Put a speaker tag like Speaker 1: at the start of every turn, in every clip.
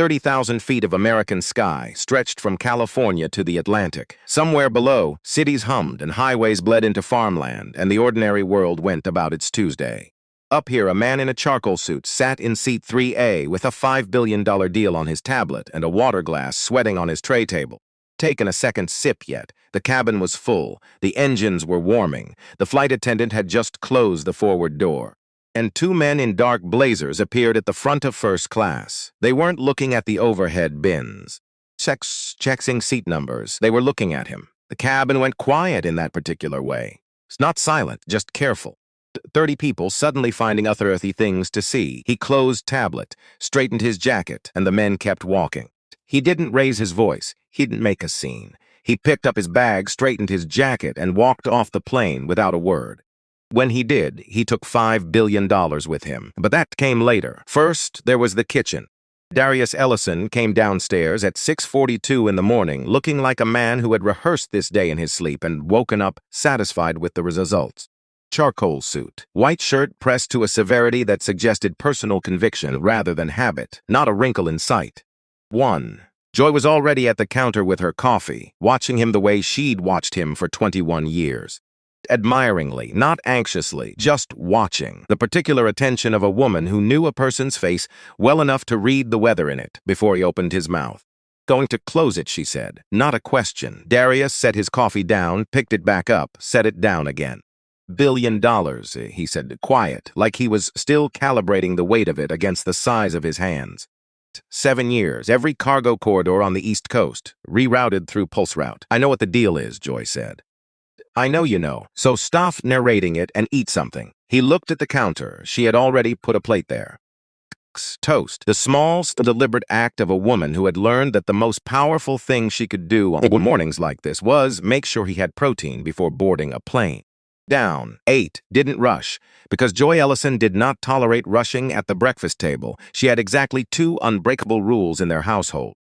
Speaker 1: 30,000 feet of American sky stretched from California to the Atlantic. Somewhere below, cities hummed and highways bled into farmland, and the ordinary world went about its Tuesday. Up here, a man in a charcoal suit sat in seat 3A with a $5 billion deal on his tablet and a water glass sweating on his tray table. Taken a second sip yet. The cabin was full. The engines were warming. The flight attendant had just closed the forward door. And two men in dark blazers appeared at the front of first class. They weren't looking at the overhead bins, checking seat numbers. They were looking at him. The cabin went quiet in that particular way. It's not silent, just careful. 30 people suddenly finding unearthly things to see. He closed tablet, straightened his jacket, and the men kept walking. He didn't raise his voice. He didn't make a scene. He picked up his bag, straightened his jacket, and walked off the plane without a word. When he did, he took $5 billion with him. But that came later. First, there was the kitchen. Darius Ellison came downstairs at 6:42 in the morning, looking like a man who had rehearsed this day in his sleep and woken up satisfied with the results. Charcoal suit, white shirt pressed to a severity that suggested personal conviction rather than habit, not a wrinkle in sight. 1. Joy was already at the counter with her coffee, watching him the way she'd watched him for 21 years. Admiringly, not anxiously, just watching, the particular attention of a woman who knew a person's face well enough to read the weather in it before he opened his mouth. Going to close it, she said. Not a question. Darius set his coffee down, picked it back up, set it down again. $1 billion, he said, quiet, like he was still calibrating the weight of it against the size of his hands. 7 years, every cargo corridor on the East Coast, rerouted through Pulse Route. I know what the deal is, Joy said. I know you know, so stop narrating it and eat something. He looked at the counter. She had already put a plate there. Toast, the small, deliberate act of a woman who had learned that the most powerful thing she could do on mornings like this was make sure he had protein before boarding a plane. Down. 8. Didn't rush. Because Joy Ellison did not tolerate rushing at the breakfast table, she had exactly 2 unbreakable rules in their household.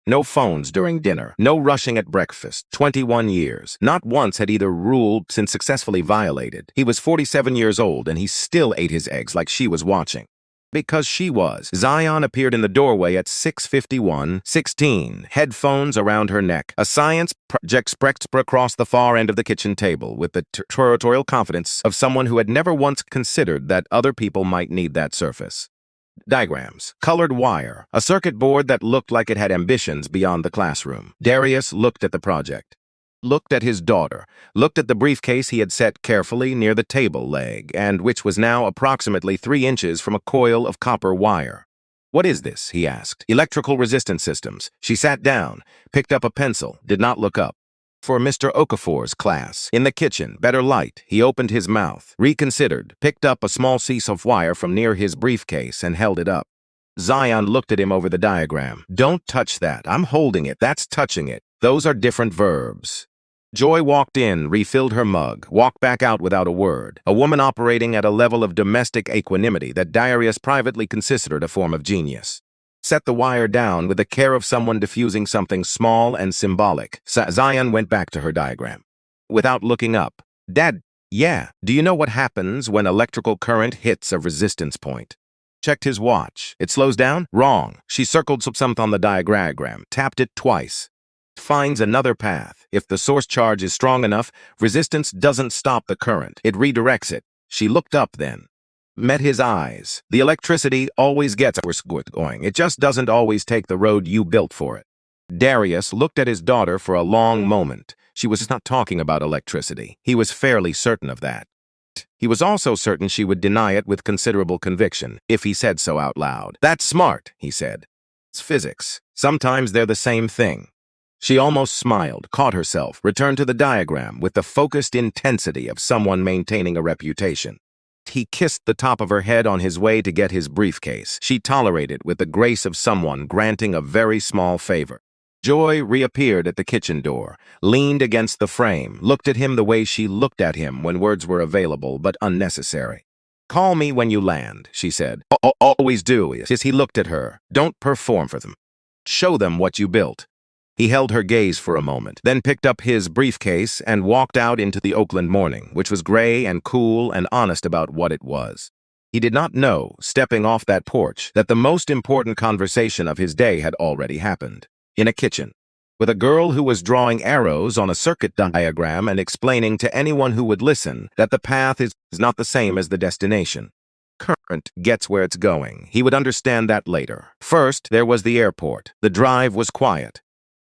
Speaker 1: No phones during dinner. No rushing at breakfast. 21 years. Not once had either rule been successfully violated. He was 47 years old and he still ate his eggs like she was watching. Because she was. Zion appeared in the doorway at 6:51:16, headphones around her neck. A science project spread across the far end of the kitchen table with the territorial confidence of someone who had never once considered that other people might need that surface. Diagrams, colored wire, a circuit board that looked like it had ambitions beyond the classroom. Darius looked at the project. Looked at his daughter, looked at the briefcase he had set carefully near the table leg, and which was now approximately 3 inches from a coil of copper wire. What is this? He asked. Electrical resistance systems. She sat down, picked up a pencil, did not look up. For Mr. Okafor's class. In the kitchen, better light. He opened his mouth, reconsidered, picked up a small piece of wire from near his briefcase and held it up. Zion looked at him over the diagram. Don't touch that. I'm holding it. That's touching it. Those are different verbs. Joy walked in, refilled her mug, walked back out without a word, a woman operating at a level of domestic equanimity that Darius privately considered a form of genius. Set the wire down with the care of someone diffusing something small and symbolic. Zion went back to her diagram. Without looking up. Dad, yeah, do you know what happens when electrical current hits a resistance point? Checked his watch. It slows down? Wrong. She circled something on the diagram, tapped it twice. Finds another path. If the source charge is strong enough, resistance doesn't stop the current. It redirects it. She looked up then. Met his eyes. The electricity always gets going. It just doesn't always take the road you built for it. Darius looked at his daughter for a long moment. She was not talking about electricity. He was fairly certain of that. He was also certain she would deny it with considerable conviction, if he said so out loud. That's smart, he said. It's physics. Sometimes they're the same thing. She almost smiled, caught herself, returned to the diagram with the focused intensity of someone maintaining a reputation. He kissed the top of her head on his way to get his briefcase. She tolerated with the grace of someone granting a very small favor. Joy reappeared at the kitchen door, leaned against the frame, looked at him the way she looked at him when words were available but unnecessary. Call me when you land, she said. Always do. As he looked at her. Don't perform for them. Show them what you built. He held her gaze for a moment, then picked up his briefcase and walked out into the Oakland morning, which was gray and cool and honest about what it was. He did not know, stepping off that porch, that the most important conversation of his day had already happened. In a kitchen, with a girl who was drawing arrows on a circuit diagram and explaining to anyone who would listen that the path is not the same as the destination. Current gets where it's going. He would understand that later. First, there was the airport. The drive was quiet.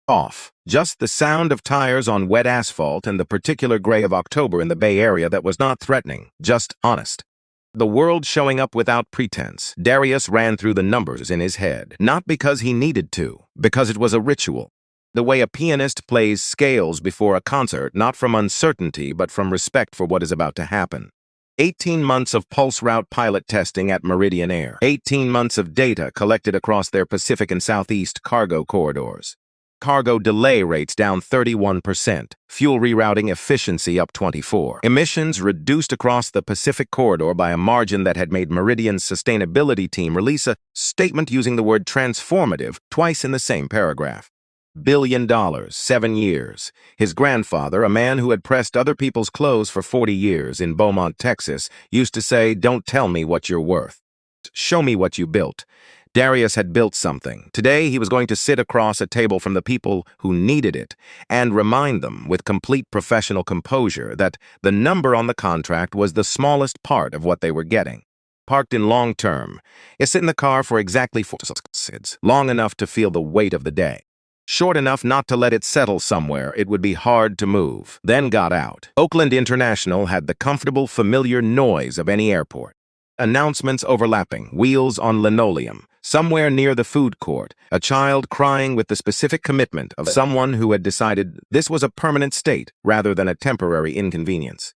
Speaker 1: Off. Just the sound of tires on wet asphalt and the particular gray of October in the Bay Area that was not threatening, just honest. The world showing up without pretense. Darius ran through the numbers in his head, not because he needed to, because it was a ritual. The way a pianist plays scales before a concert, not from uncertainty, but from respect for what is about to happen. 18 months of pulse route pilot testing at Meridian Air. 18 months of data collected across their Pacific and Southeast cargo corridors. Cargo delay rates down 31%, fuel rerouting efficiency up 24%. Emissions reduced across the Pacific corridor by a margin that had made Meridian's sustainability team release a statement using the word transformative twice in the same paragraph. $1 billion, 7 years. His grandfather, a man who had pressed other people's clothes for 40 years in Beaumont, Texas, used to say, "Don't tell me what you're worth. Show me what you built." Darius had built something. Today, he was going to sit across a table from the people who needed it and remind them with complete professional composure that the number on the contract was the smallest part of what they were getting. Parked in long term, you sit in the car for exactly 4 seconds, long enough to feel the weight of the day. Short enough not to let it settle somewhere it would be hard to move. Then got out. Oakland International had the comfortable, familiar noise of any airport. Announcements overlapping, wheels on linoleum. Somewhere near the food court, a child crying with the specific commitment of someone who had decided this was a permanent state rather than a temporary inconvenience.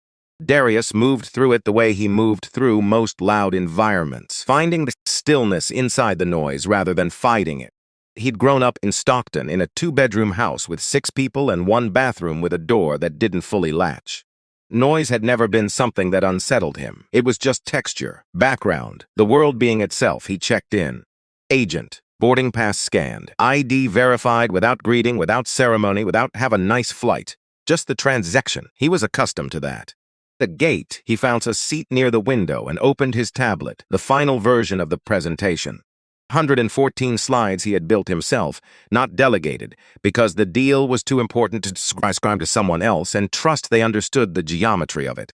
Speaker 1: Darius moved through it the way he moved through most loud environments, finding the stillness inside the noise rather than fighting it. He'd grown up in Stockton in a 2-bedroom house with 6 people and 1 bathroom with a door that didn't fully latch. Noise had never been something that unsettled him. It was just texture, background, the world being itself. He checked in. Agent, boarding pass scanned, ID verified without greeting, without ceremony, without "have a nice flight." Just the transaction. He was accustomed to that. At the gate, he found a seat near the window and opened his tablet, the final version of the presentation. 114 slides he had built himself, not delegated, because the deal was too important to describe to someone else and trust they understood the geometry of it.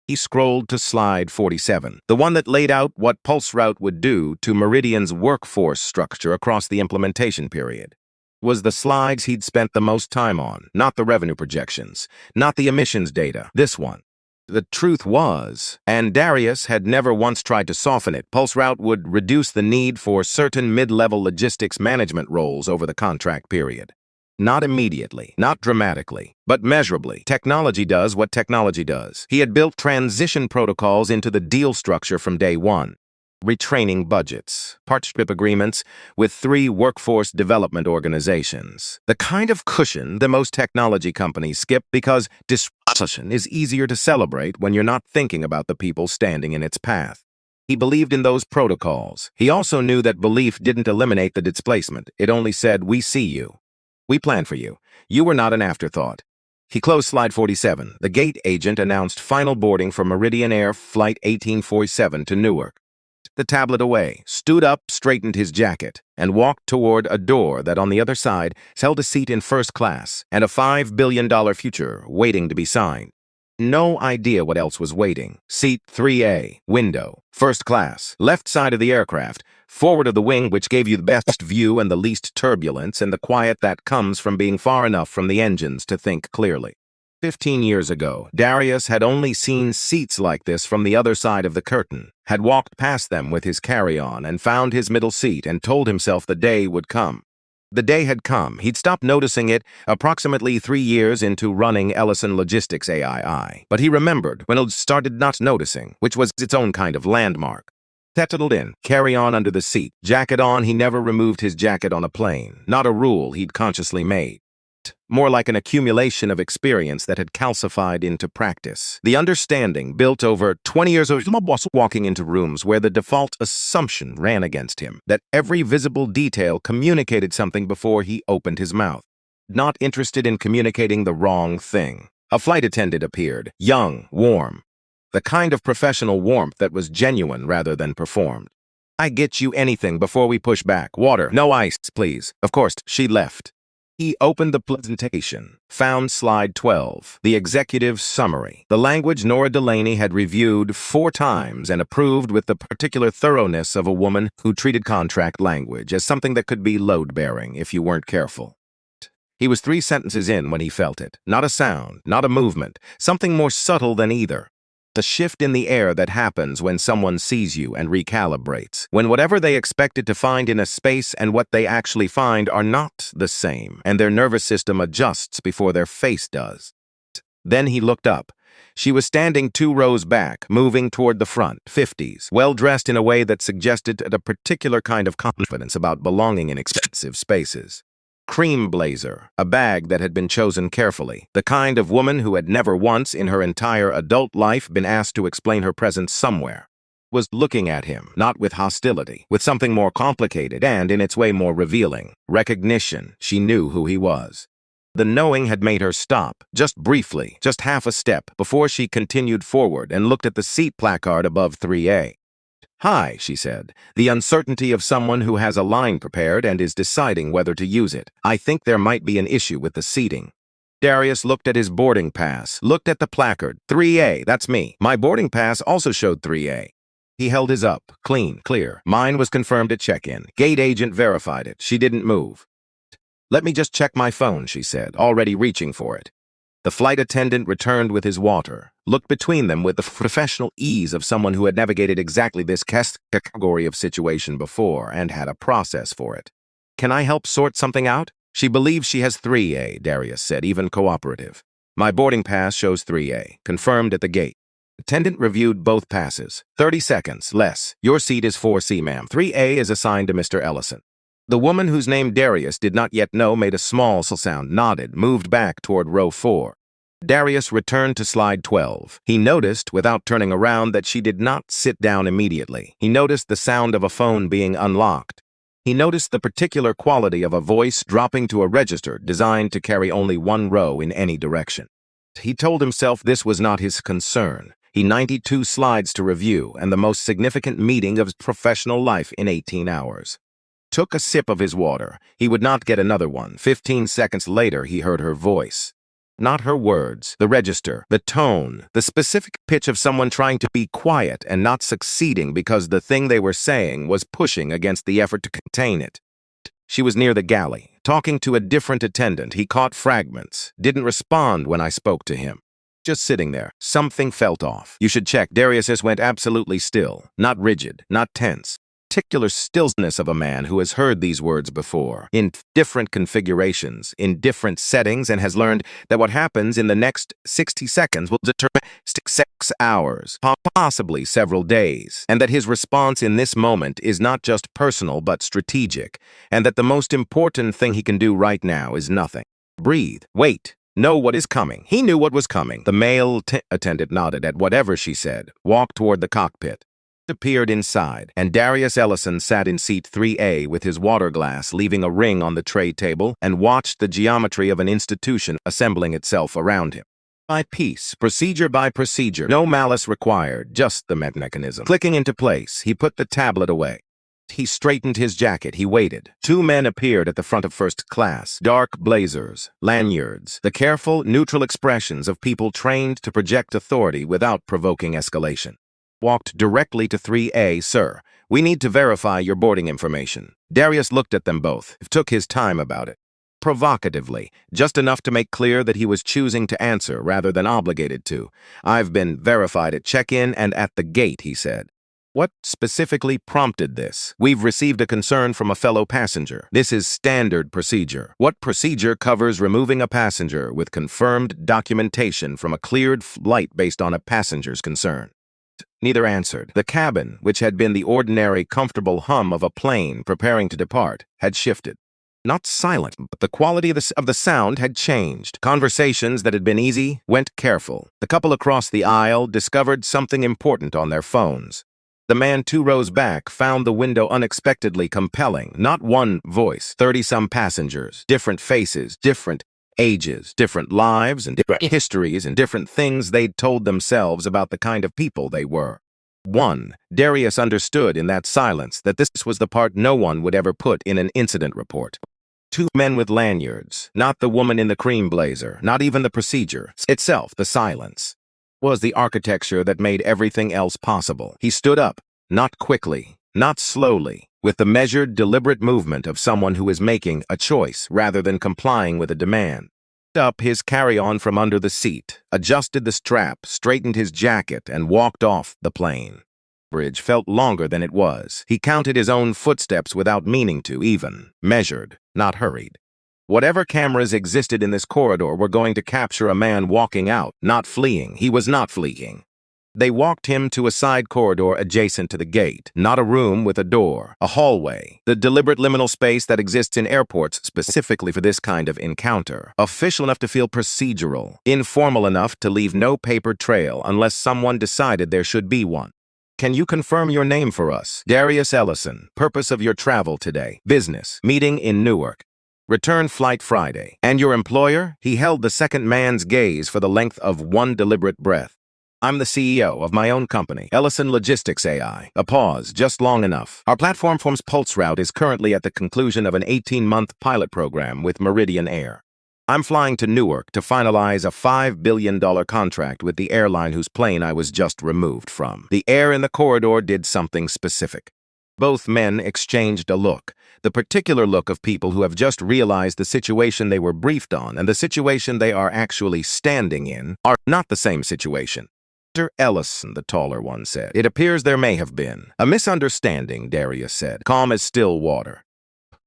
Speaker 1: He scrolled to slide 47, the one that laid out what Pulse Route would do to Meridian's workforce structure across the implementation period. Was the slides he'd spent the most time on, not the revenue projections, not the emissions data, this one. The truth was, and Darius had never once tried to soften it, Pulse Route would reduce the need for certain mid-level logistics management roles over the contract period. Not immediately, not dramatically, but measurably. Technology does what technology does. He had built transition protocols into the deal structure from day one. Retraining budgets, partnership agreements with 3 workforce development organizations. The kind of cushion that most technology companies skip because disruption is easier to celebrate when you're not thinking about the people standing in its path. He believed in those protocols. He also knew that belief didn't eliminate the displacement. It only said, "We see you. We plan for you. You were not an afterthought." He closed slide 47. The gate agent announced final boarding for Meridian Air Flight 1847 to Newark. The tablet away, stood up, straightened his jacket, and walked toward a door that on the other side held a seat in first class and a $5 billion future waiting to be signed. No idea what else was waiting. Seat 3A, window, first class, left side of the aircraft, forward of the wing, which gave you the best view and the least turbulence and the quiet that comes from being far enough from the engines to think clearly. 15 years ago, Darius had only seen seats like this from the other side of the curtain, had walked past them with his carry-on and found his middle seat and told himself the day would come. The day had come. He'd stopped noticing it approximately 3 years into running Ellison Logistics AII. But he remembered when it started not noticing, which was its own kind of landmark. Settled in, carry-on under the seat, jacket on. He never removed his jacket on a plane, not a rule he'd consciously made. More like an accumulation of experience that had calcified into practice. The understanding built over 20 years of walking into rooms where the default assumption ran against him, that every visible detail communicated something before he opened his mouth. Not interested in communicating the wrong thing. A flight attendant appeared, young, warm. the kind of professional warmth that was genuine rather than performed. "I get you anything before we push back. Water, no ice, please." Of course, she left. He opened the presentation, found slide 12, the executive summary. The language Nora Delaney had reviewed 4 times and approved with the particular thoroughness of a woman who treated contract language as something that could be load-bearing if you weren't careful. He was 3 sentences in when he felt it. Not a sound, not a movement, something more subtle than either. The shift in the air that happens when someone sees you and recalibrates, when whatever they expected to find in a space and what they actually find are not the same, and their nervous system adjusts before their face does. Then he looked up. She was standing 2 rows back, moving toward the front, 50s, well-dressed in a way that suggested a particular kind of confidence about belonging in expensive spaces. Cream blazer, a bag that had been chosen carefully, the kind of woman who had never once in her entire adult life been asked to explain her presence somewhere, was looking at him, not with hostility, with something more complicated and, in its way, more revealing. Recognition. She knew who he was. The knowing had made her stop, just briefly, just half a step, before she continued forward and looked at the seat placard above 3A. "Hi," she said, the uncertainty of someone who has a line prepared and is deciding whether to use it. "I think there might be an issue with the seating." Darius looked at his boarding pass, looked at the placard. 3A, that's me. My boarding pass also showed 3A. He held his up, clean, clear. Mine was confirmed at check-in. Gate agent verified it. She didn't move. "Let me just check my phone," she said, already reaching for it. The flight attendant returned with his water, looked between them with the professional ease of someone who had navigated exactly this category of situation before and had a process for it. "Can I help sort something out?" "She believes she has 3A, Darius said, even cooperative. "My boarding pass shows 3A, confirmed at the gate." Attendant reviewed both passes. 30 seconds, less. "Your seat is 4C, ma'am. 3A is assigned to Mr. Ellison." The woman whose name Darius did not yet know made a small sound, nodded, moved back toward row 4. Darius returned to slide 12. He noticed, without turning around, that she did not sit down immediately. He noticed the sound of a phone being unlocked. He noticed the particular quality of a voice dropping to a register designed to carry only 1 row in any direction. He told himself this was not his concern. He 92 slides to review and the most significant meeting of his professional life in 18 hours. Took a sip of his water. He would not get another one. 15 seconds later, he heard her voice. Not her words, the register, the tone, the specific pitch of someone trying to be quiet and not succeeding because the thing they were saying was pushing against the effort to contain it. She was near the galley, talking to a different attendant. He caught fragments, didn't respond when I spoke to him. Just sitting there. Something felt off. "You should check." Darius went absolutely still, not rigid, not tense. Particular stillness of a man who has heard these words before, in different configurations, in different settings, and has learned that what happens in the next 60 seconds will determine 6 hours, possibly several days, and that his response in this moment is not just personal but strategic, and that the most important thing he can do right now is nothing. Breathe. Wait. Know what is coming. He knew what was coming. The male attendant nodded at whatever she said, walked toward the cockpit. Appeared inside, and Darius Ellison sat in seat 3A with his water glass leaving a ring on the tray table and watched the geometry of an institution assembling itself around him. By piece, procedure by procedure, no malice required, just the mechanism. Clicking into place, he put the tablet away. He straightened his jacket. He waited. 2 men appeared at the front of first class. Dark blazers, lanyards, the careful, neutral expressions of people trained to project authority without provoking escalation. Walked directly to 3A, "Sir, we need to verify your boarding information." Darius looked at them both, took his time about it. Provocatively, just enough to make clear that he was choosing to answer rather than obligated to. "I've been verified at check-in and at the gate," he said. "What specifically prompted this?" "We've received a concern from a fellow passenger. This is standard procedure." "What procedure covers removing a passenger with confirmed documentation from a cleared flight based on a passenger's concern?" Neither answered. The cabin, which had been the ordinary, comfortable hum of a plane preparing to depart, had shifted. Not silent, but the quality of the sound had changed. Conversations that had been easy went careful. The couple across the aisle discovered something important on their phones. The man 2 rows back found the window unexpectedly compelling. Not one voice, 30-some passengers, different faces, different Ages, different lives, and different histories, and different things they'd told themselves about the kind of people they were. 1. Darius understood in that silence that this was the part no one would ever put in an incident report. 2 men with lanyards, not the woman in the cream blazer, not even the procedure itself, the silence, was the architecture that made everything else possible. He stood up, not quickly, not slowly, with the measured, deliberate movement of someone who is making a choice rather than complying with a demand. Up his carry-on from under the seat, adjusted the strap, straightened his jacket, and walked off the plane. The bridge felt longer than it was. He counted his own footsteps without meaning to, even. Measured, not hurried. Whatever cameras existed in this corridor were going to capture a man walking out, not fleeing. He was not fleeing. They walked him to a side corridor adjacent to the gate, not a room with a door, a hallway, the deliberate liminal space that exists in airports specifically for this kind of encounter. Official enough to feel procedural, informal enough to leave no paper trail unless someone decided there should be one. Can you confirm your name for us? Darius Ellison. Purpose of your travel today? Business. Meeting in Newark. Return flight Friday. And your employer? He held the second man's gaze for the length of one deliberate breath. I'm the CEO of my own company, Ellison Logistics AI. A pause, just long enough. Our platform's Pulse route is currently at the conclusion of an 18-month pilot program with Meridian Air. I'm flying to Newark to finalize a $5 billion contract with the airline whose plane I was just removed from. The air in the corridor did something specific. Both men exchanged a look, the particular look of people who have just realized the situation they were briefed on and the situation they are actually standing in are not the same situation. Mr. Ellison, the taller one said. It appears there may have been a misunderstanding, Darius said, calm as still water.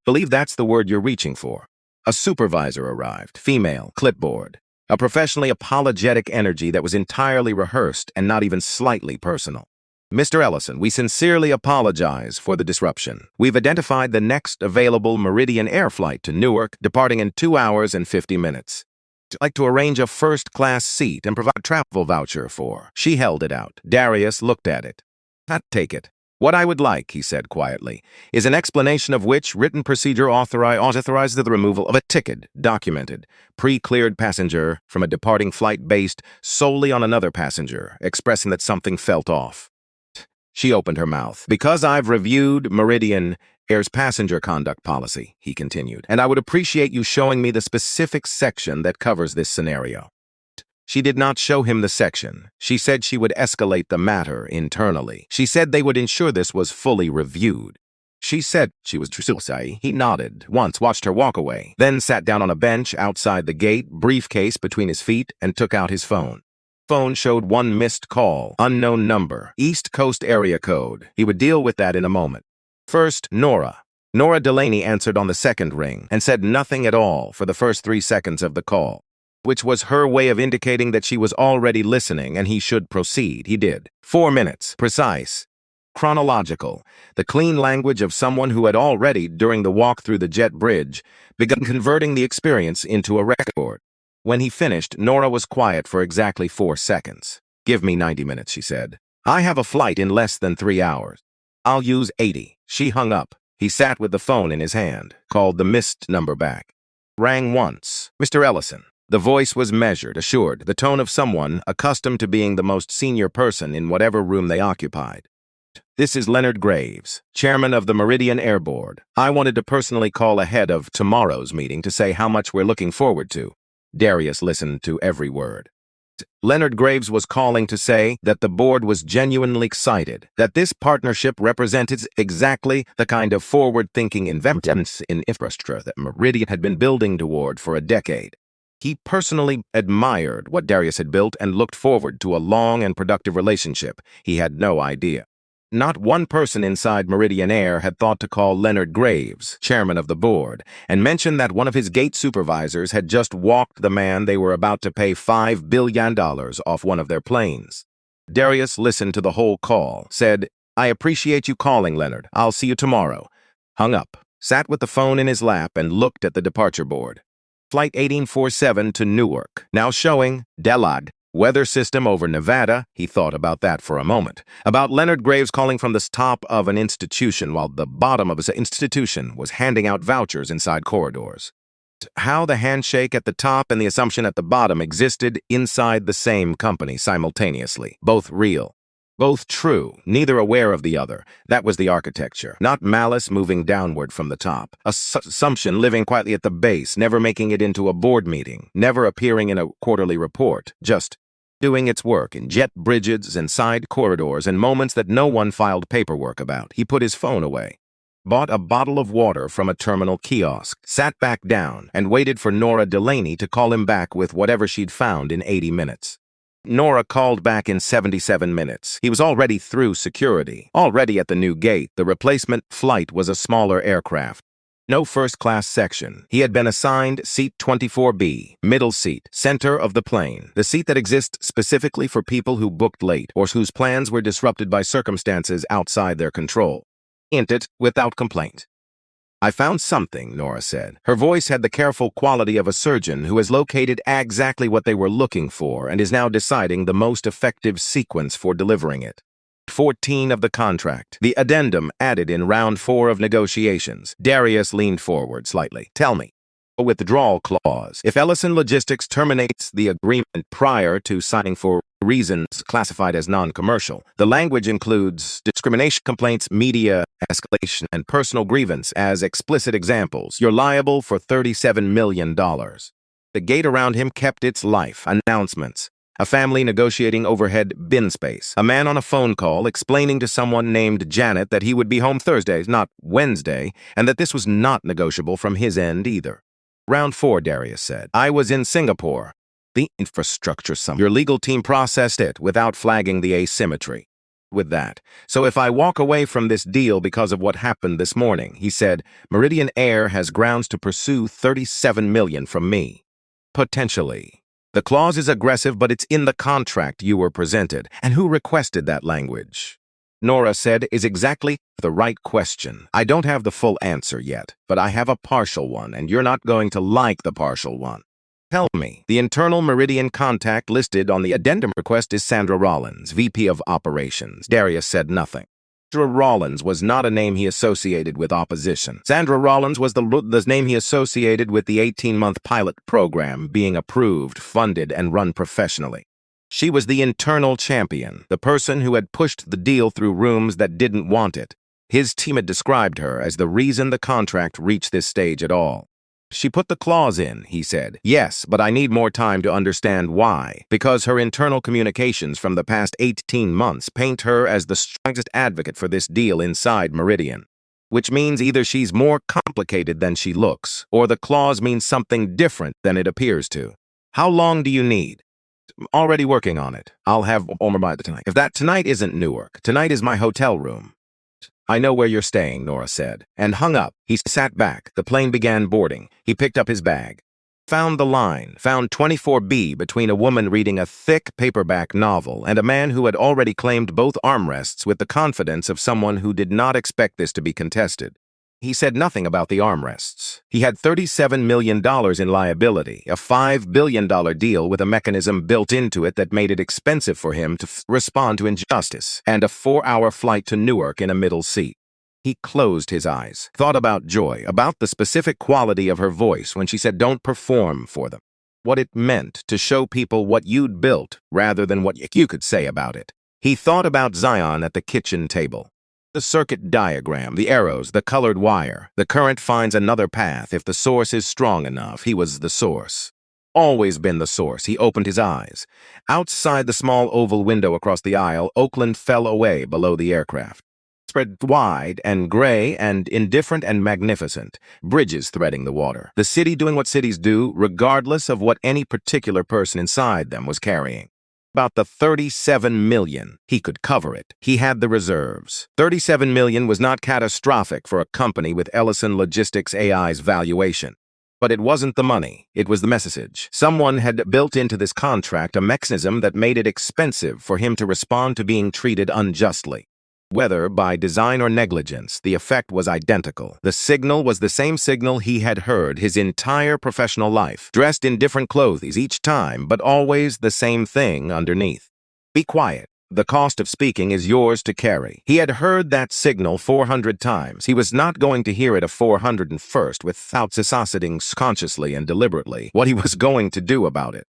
Speaker 1: Believe that's the word you're reaching for. A supervisor arrived, female, clipboard. A professionally apologetic energy that was entirely rehearsed and not even slightly personal. Mr. Ellison, we sincerely apologize for the disruption. We've identified the next available Meridian Air flight to Newark, departing in 2 hours and 50 minutes. I'd like to arrange a first-class seat and provide a travel voucher for. She held it out. Darius looked at it. I'd take it. What I would like, he said quietly, is an explanation of which written procedure authorizes the removal of a ticket, documented, pre-cleared passenger from a departing flight based solely on another passenger, expressing that something felt off. She opened her mouth. Because I've reviewed Meridian Air's passenger conduct policy, he continued, and I would appreciate you showing me the specific section that covers this scenario. She did not show him the section. She said she would escalate the matter internally. She said they would ensure this was fully reviewed. She said she was Trusai. He nodded, once watched her walk away, then sat down on a bench outside the gate, briefcase between his feet, and took out his phone. Phone showed one missed call, unknown number, East Coast area code. He would deal with that in a moment. First, Nora. Nora Delaney answered on the second ring and said nothing at all for the first 3 seconds of the call, which was her way of indicating that she was already listening and he should proceed. He did. 4 minutes. Precise. Chronological. The clean language of someone who had already, during the walk through the jet bridge, begun converting the experience into a record. When he finished, Nora was quiet for exactly 4 seconds. Give me 90 minutes, she said. I have a flight in less than 3 hours. I'll use 80. She hung up. He sat with the phone in his hand, called the missed number back. Rang once. Mr. Ellison. The voice was measured, assured, the tone of someone accustomed to being the most senior person in whatever room they occupied. This is Leonard Graves, chairman of the Meridian Air Board. I wanted to personally call ahead of tomorrow's meeting to say how much we're looking forward to. Darius listened to every word. Leonard Graves was calling to say that the board was genuinely excited, that this partnership represented exactly the kind of forward-thinking investments in infrastructure that Meridian had been building toward for a decade. He personally admired what Darius had built and looked forward to a long and productive relationship. He had no idea. Not one person inside Meridian Air had thought to call Leonard Graves, chairman of the board, and mention that one of his gate supervisors had just walked the man they were about to pay $5 billion off one of their planes. Darius listened to the whole call, said, I appreciate you calling, Leonard. I'll see you tomorrow. Hung up, sat with the phone in his lap, and looked at the departure board. Flight 1847 to Newark, now showing Delad. Weather system over Nevada. He thought about that for a moment. About Leonard Graves calling from the top of an institution while the bottom of his institution was handing out vouchers inside corridors. How the handshake at the top and the assumption at the bottom existed inside the same company simultaneously, both real. Both true, neither aware of the other. That was the architecture. Not malice moving downward from the top. Assumption living quietly at the base, never making it into a board meeting, never appearing in a quarterly report, just doing its work in jet bridges and side corridors and moments that no one filed paperwork about. He put his phone away, bought a bottle of water from a terminal kiosk, sat back down, and waited for Nora Delaney to call him back with whatever she'd found in 80 minutes. Nora called back in 77 minutes. He was already through security, already at the new gate. The replacement flight was a smaller aircraft. No first-class section. He had been assigned seat 24B, middle seat, center of the plane, the seat that exists specifically for people who booked late or whose plans were disrupted by circumstances outside their control. Int it without complaint. I found something, Nora said. Her voice had the careful quality of a surgeon who has located exactly what they were looking for and is now deciding the most effective sequence for delivering it. 14 of the contract. The addendum added in round 4 of negotiations. Darius leaned forward slightly. Tell me. A withdrawal clause. If Ellison Logistics terminates the agreement prior to signing for reasons classified as non-commercial, the language includes discrimination complaints, media escalation, and personal grievance as explicit examples. You're liable for $37 million. The gate around him kept its life. Announcements. A family negotiating overhead bin space. A man on a phone call explaining to someone named Janet that he would be home Thursday, not Wednesday, and that this was not negotiable from his end either. Round 4, Darius said. I was in Singapore. The infrastructure sum. Your legal team processed it without flagging the asymmetry. With that. So if I walk away from this deal because of what happened this morning, he said, Meridian Air has grounds to pursue $37 million from me. Potentially. The clause is aggressive, but it's in the contract you were presented. And who requested that language? Nora said, is exactly the right question. I don't have the full answer yet, but I have a partial one, and you're not going to like the partial one. Tell me. The internal Meridian contact listed on the addendum request is Sandra Rollins, VP of Operations. Darius said nothing. Sandra Rollins was not a name he associated with opposition. Sandra Rollins was the name he associated with the 18-month pilot program being approved, funded, and run professionally. She was the internal champion, the person who had pushed the deal through rooms that didn't want it. His team had described her as the reason the contract reached this stage at all. She put the clause in, he said. Yes, but I need more time to understand why. Because her internal communications from the past 18 months paint her as the strongest advocate for this deal inside Meridian. Which means either she's more complicated than she looks, or the clause means something different than it appears to. How long do you need? Already working on it. I'll have Omer by the tonight. If that tonight isn't Newark, tonight is my hotel room. I know where you're staying, Nora said, and hung up. He sat back. The plane began boarding. He picked up his bag. Found the line, found 24B between a woman reading a thick paperback novel and a man who had already claimed both armrests with the confidence of someone who did not expect this to be contested. He said nothing about the armrests. He had $37 million in liability, a $5 billion deal with a mechanism built into it that made it expensive for him to respond to injustice, and a 4-hour flight to Newark in a middle seat. He closed his eyes, thought about Joy, about the specific quality of her voice when she said don't perform for them. What it meant to show people what you'd built rather than what you could say about it. He thought about Zion at the kitchen table. The circuit diagram, the arrows, the colored wire. The current finds another path if the source is strong enough. He was the source. Always been the source. He opened his eyes. Outside the small oval window across the aisle, Oakland fell away below the aircraft. Spread wide and gray and indifferent and magnificent. Bridges threading the water. The city doing what cities do, regardless of what any particular person inside them was carrying. About the $37 million. He could cover it. He had the reserves. $37 million was not catastrophic for a company with Ellison Logistics AI's valuation. But it wasn't the money. It was the message. Someone had built into this contract a mechanism that made it expensive for him to respond to being treated unjustly. Whether by design or negligence, the effect was identical. The signal was the same signal he had heard his entire professional life, dressed in different clothes each time, but always the same thing underneath. Be quiet. The cost of speaking is yours to carry. He had heard that signal 400 times. He was not going to hear it a 401st without deciding consciously and deliberately what he was going to do about it.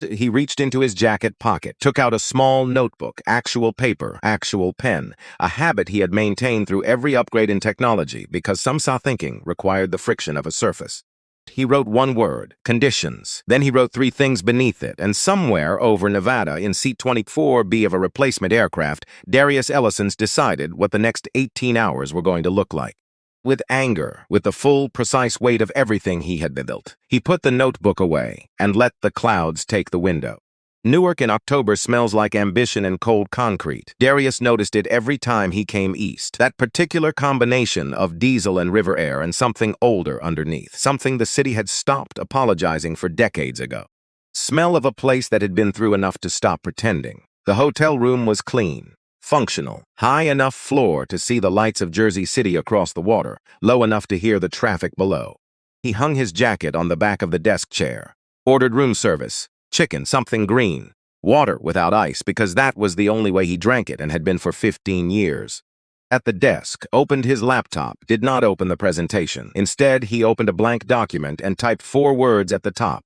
Speaker 1: He reached into his jacket pocket, took out a small notebook, actual paper, actual pen, a habit he had maintained through every upgrade in technology because some saw thinking required the friction of a surface. He wrote one word, conditions. Then he wrote three things beneath it, and somewhere over Nevada, in seat 24B of a replacement aircraft, Darius Ellison's decided what the next 18 hours were going to look like. With anger, with the full, precise weight of everything he had built, he put the notebook away and let the clouds take the window. Newark in October smells like ambition and cold concrete. Darius noticed it every time he came east. That particular combination of diesel and river air and something older underneath, something the city had stopped apologizing for decades ago. Smell of a place that had been through enough to stop pretending. The hotel room was clean, functional, high enough floor to see the lights of Jersey City across the water, low enough to hear the traffic below. He hung his jacket on the back of the desk chair, ordered room service. Chicken, something green. Water without ice, because that was the only way he drank it and had been for 15 years. At the desk, opened his laptop, did not open the presentation. Instead, he opened a blank document and typed 4 words at the top.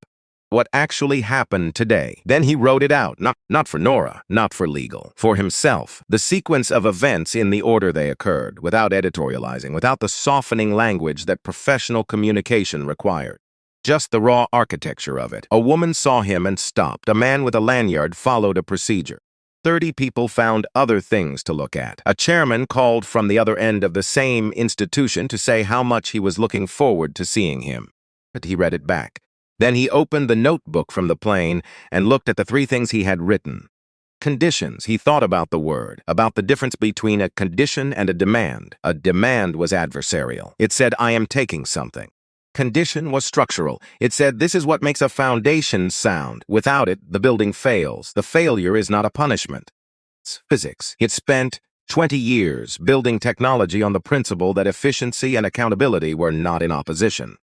Speaker 1: What actually happened today. Then he wrote it out, not for Nora, not for legal, for himself. The sequence of events in the order they occurred, without editorializing, without the softening language that professional communication required. Just the raw architecture of it. A woman saw him and stopped. A man with a lanyard followed a procedure. 30 people found other things to look at. A chairman called from the other end of the same institution to say how much he was looking forward to seeing him. But he read it back. Then he opened the notebook from the plane and looked at the 3 things he had written. Conditions. He thought about the word, about the difference between a condition and a demand. A demand was adversarial. It said, I am taking something. Condition was structural. It said, this is what makes a foundation sound. Without it, the building fails. The failure is not a punishment. It's physics. It spent 20 years building technology on the principle that efficiency and accountability were not in opposition.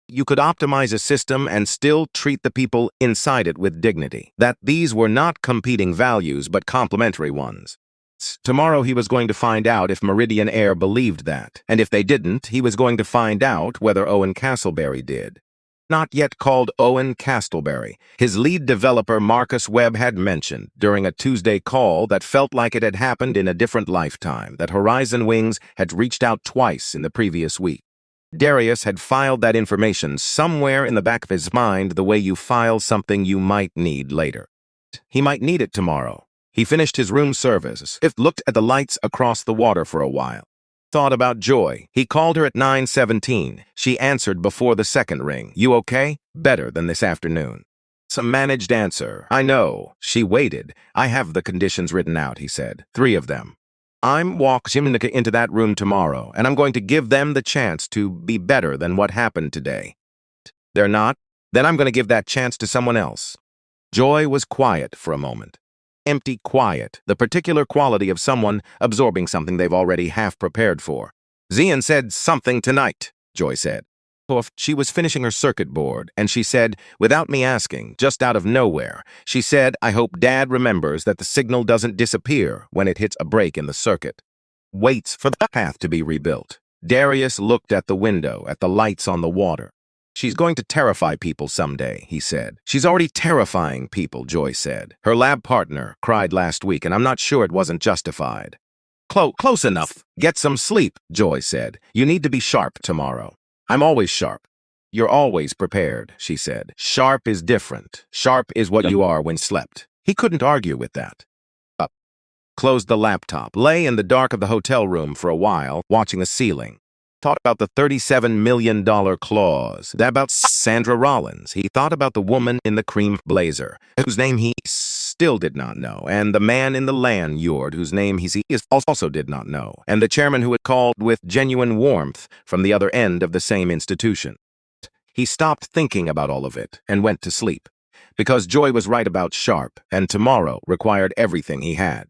Speaker 1: You could optimize a system and still treat the people inside it with dignity. That these were not competing values, but complementary ones. Tomorrow he was going to find out if Meridian Air believed that, and if they didn't, he was going to find out whether Owen Castleberry did. Not yet called Owen Castleberry, his lead developer Marcus Webb had mentioned during a Tuesday call that felt like it had happened in a different lifetime, that Horizon Wings had reached out twice in the previous week. Darius had filed that information somewhere in the back of his mind the way you file something you might need later. He might need it tomorrow. He finished his room service, looked at the lights across the water for a while. Thought about Joy. He called her at 9:17. She answered before the second ring. You okay? Better than this afternoon. Some managed answer. I know. She waited. I have the conditions written out, he said. 3 of them. I'm walking into that room tomorrow, and I'm going to give them the chance to be better than what happened today. They're not? Then I'm going to give that chance to someone else. Joy was quiet for a moment. Empty quiet, the particular quality of someone absorbing something they've already half prepared for. Zian said something tonight, Joy said. She was finishing her circuit board, and she said, without me asking, just out of nowhere, she said, I hope Dad remembers that the signal doesn't disappear when it hits a break in the circuit. Waits for the path to be rebuilt. Darius looked at the window, at the lights on the water. She's going to terrify people someday, he said. She's already terrifying people, Joy said. Her lab partner cried last week, and I'm not sure it wasn't justified. Close enough. Get some sleep, Joy said. You need to be sharp tomorrow. I'm always sharp. You're always prepared, she said. Sharp is different. Sharp is what you are when slept. He couldn't argue with that. Up. Closed the laptop, lay in the dark of the hotel room for a while, watching the ceiling. Thought about the $37 million clause, about Sandra Rollins. He thought about the woman in the cream blazer, whose name he still did not know, and the man in the lanyard, whose name he also did not know, and the chairman who had called with genuine warmth from the other end of the same institution. He stopped thinking about all of it and went to sleep, because Joy was right about sharp, and tomorrow required everything he had.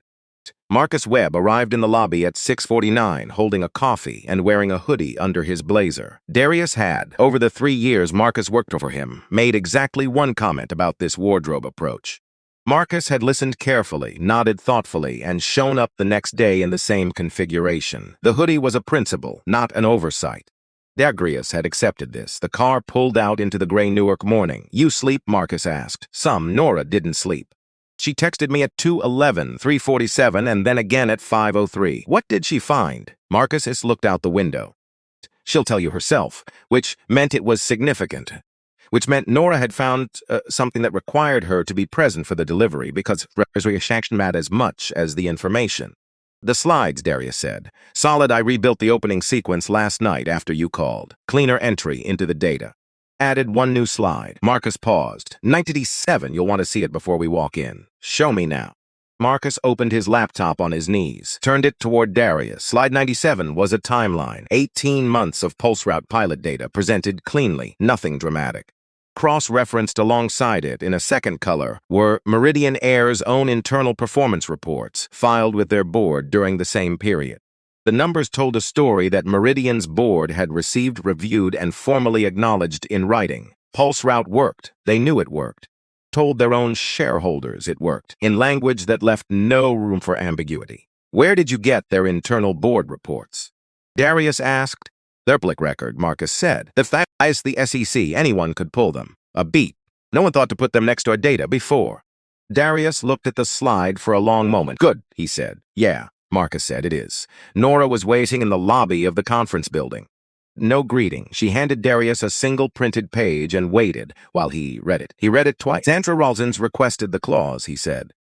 Speaker 1: Marcus Webb arrived in the lobby at 6:49, holding a coffee and wearing a hoodie under his blazer. Darius had, over the 3 years Marcus worked for him, made exactly one comment about this wardrobe approach. Marcus had listened carefully, nodded thoughtfully, and shown up the next day in the same configuration. The hoodie was a principle, not an oversight. Darius had accepted this. The car pulled out into the gray Newark morning. "You sleep?" Marcus asked. "Some." Nora didn't sleep. She texted me at 2:11, 3:47, and then again at 5:03. What did she find? Marcus looked out the window. "She'll tell you herself," which meant it was significant. Which meant Nora had found something that required her to be present for the delivery because reaction mattered as much as the information. "The slides," Darius said. "Solid. I rebuilt the opening sequence last night after you called. Cleaner entry into the data. Added one new slide." Marcus paused. 97. You'll want to see it before we walk in." "Show me now." Marcus opened his laptop on his knees, turned it toward Darius. Slide 97 was a timeline. 18 months of pulse route pilot data presented cleanly, nothing dramatic. Cross-referenced alongside it in a second color were Meridian Air's own internal performance reports filed with their board during the same period. The numbers told a story that Meridian's board had received, reviewed, and formally acknowledged in writing. Pulse route worked. They knew it worked. Told their own shareholders it worked, in language that left no room for ambiguity. "Where did you get their internal board reports?" Darius asked. "Their public record," Marcus said. "The fact is the SEC, anyone could pull them. A beat. No one thought to put them next to our data before." Darius looked at the slide for a long moment. "Good," he said. "Yeah," Marcus said, "it is." Nora was waiting in the lobby of the conference building. No greeting. She handed Darius a single printed page and waited while he read it. He read it twice. "Sandra Rollins requested the clause," he said.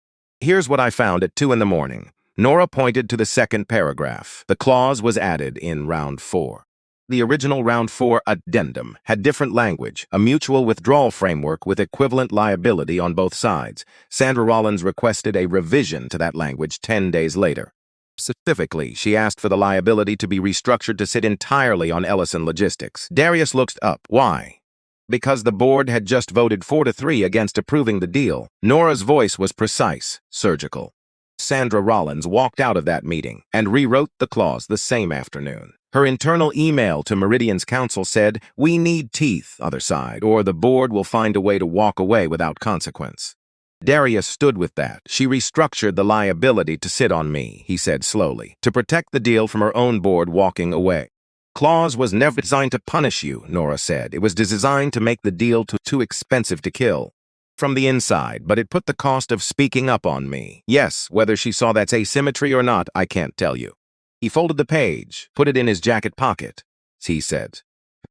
Speaker 1: "Here's what I found at 2 in the morning. Nora pointed to the second paragraph. The clause was added in round 4. The original round 4 addendum had different language, a mutual withdrawal framework with equivalent liability on both sides. Sandra Rollins requested a revision to that language 10 days later. Specifically, she asked for the liability to be restructured to sit entirely on Ellison Logistics. Darius looked up. "Why?" "Because the board had just voted 4-3 against approving the deal." Nora's voice was precise, surgical. Sandra Rollins walked out of that meeting and rewrote the clause the same afternoon. Her internal email to Meridian's counsel said, "We need teeth, other side, or the board will find a way to walk away without consequence." Darius stood with that. "She restructured the liability to sit on me," he said slowly, "to protect the deal from her own board walking away." "Clause was never designed to punish you," Nora said. "It was designed to make the deal too expensive to kill from the inside, but it put the cost of speaking up on me." "Yes, whether she saw that's asymmetry or not, I can't tell you." He folded the page, put it in his jacket pocket, he said.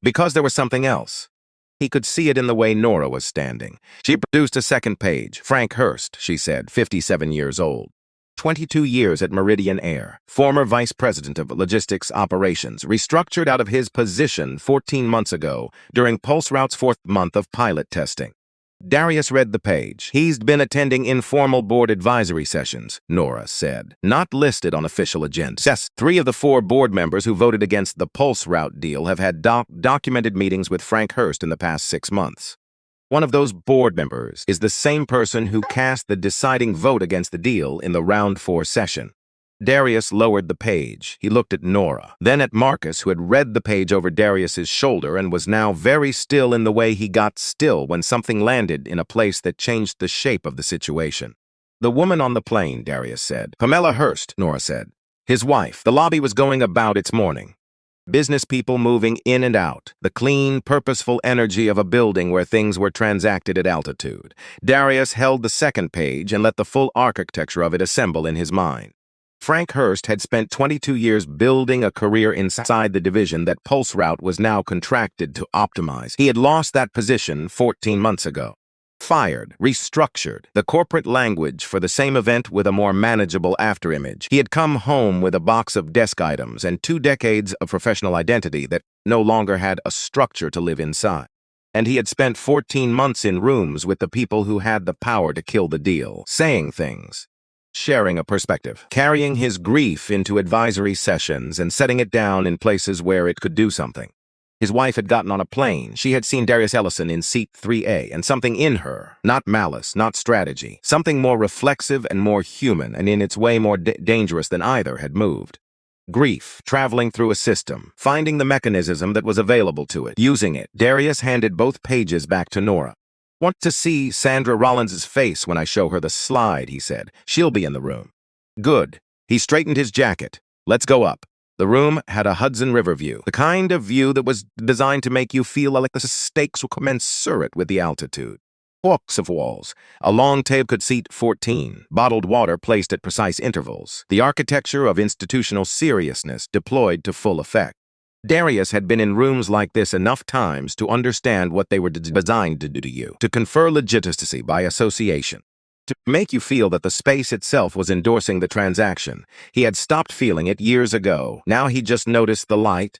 Speaker 1: "Because there was something else." He could see it in the way Nora was standing. She produced a second page. "Frank Hurst," she said, 57 years old. 22 years at Meridian Air. Former vice president of logistics operations. Restructured out of his position 14 months ago during Pulse Route's 4th month of pilot testing. Darius read the page. "He's been attending informal board advisory sessions," Nora said. "Not listed on official agendas. Yes, 3 of the 4 board members who voted against the Pulse Route deal have had documented meetings with Frank Hurst in the past 6 months. One of those board members is the same person who cast the deciding vote against the deal in the round 4 session." Darius lowered the page. He looked at Nora, then at Marcus, who had read the page over Darius's shoulder and was now very still in the way he got still when something landed in a place that changed the shape of the situation. "The woman on the plane," Darius said. "Pamela Hurst," Nora said. "His wife. The lobby was going about its morning. Business people moving in and out. The clean, purposeful energy of a building where things were transacted at altitude." Darius held the second page and let the full architecture of it assemble in his mind. Frank Hurst had spent 22 years building a career inside the division that Pulse Route was now contracted to optimize. He had lost that position 14 months ago. Fired, restructured, the corporate language for the same event with a more manageable afterimage. He had come home with a box of desk items and 2 decades of professional identity that no longer had a structure to live inside. And he had spent 14 months in rooms with the people who had the power to kill the deal, saying things, sharing a perspective, carrying his grief into advisory sessions and setting it down in places where it could do something. His wife had gotten on a plane. She had seen Darius Ellison in seat 3A, and something in her, not malice, not strategy, something more reflexive and more human, and in its way more dangerous than either, had moved. Grief, traveling through a system, finding the mechanism that was available to it, using it. Darius handed both pages back to Nora. Want to see Sandra Rollins's face when I show her the slide, he said. She'll be in the room. Good. He straightened his jacket. Let's go up. The room had a Hudson River view, the kind of view that was designed to make you feel like the stakes were commensurate with the altitude. Walks of walls. A long table could seat 14, bottled water placed at precise intervals, the architecture of institutional seriousness deployed to full effect. Darius had been in rooms like this enough times to understand what they were designed to do to you, to confer legitimacy by association, to make you feel that the space itself was endorsing the transaction. He had stopped feeling it years ago. Now he just noticed the light.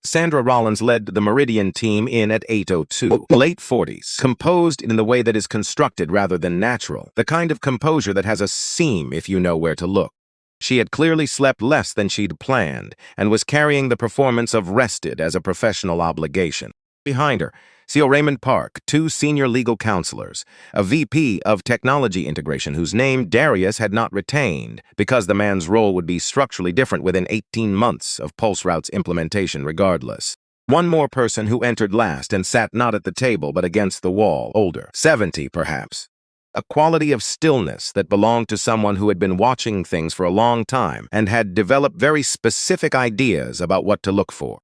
Speaker 1: Sandra Rollins led the Meridian team in at 8:02, late 40s, composed in the way that is constructed rather than natural, the kind of composure that has a seam if you know where to look. She had clearly slept less than she'd planned and was carrying the performance of rested as a professional obligation. Behind her, C.O. Raymond Park, two senior legal counselors, a VP of technology integration whose name Darius had not retained because the man's role would be structurally different within 18 months of PulseRoute's implementation regardless. One more person who entered last and sat not at the table but against the wall, older, 70 perhaps. A quality of stillness that belonged to someone who had been watching things for a long time and had developed very specific ideas about what to look for.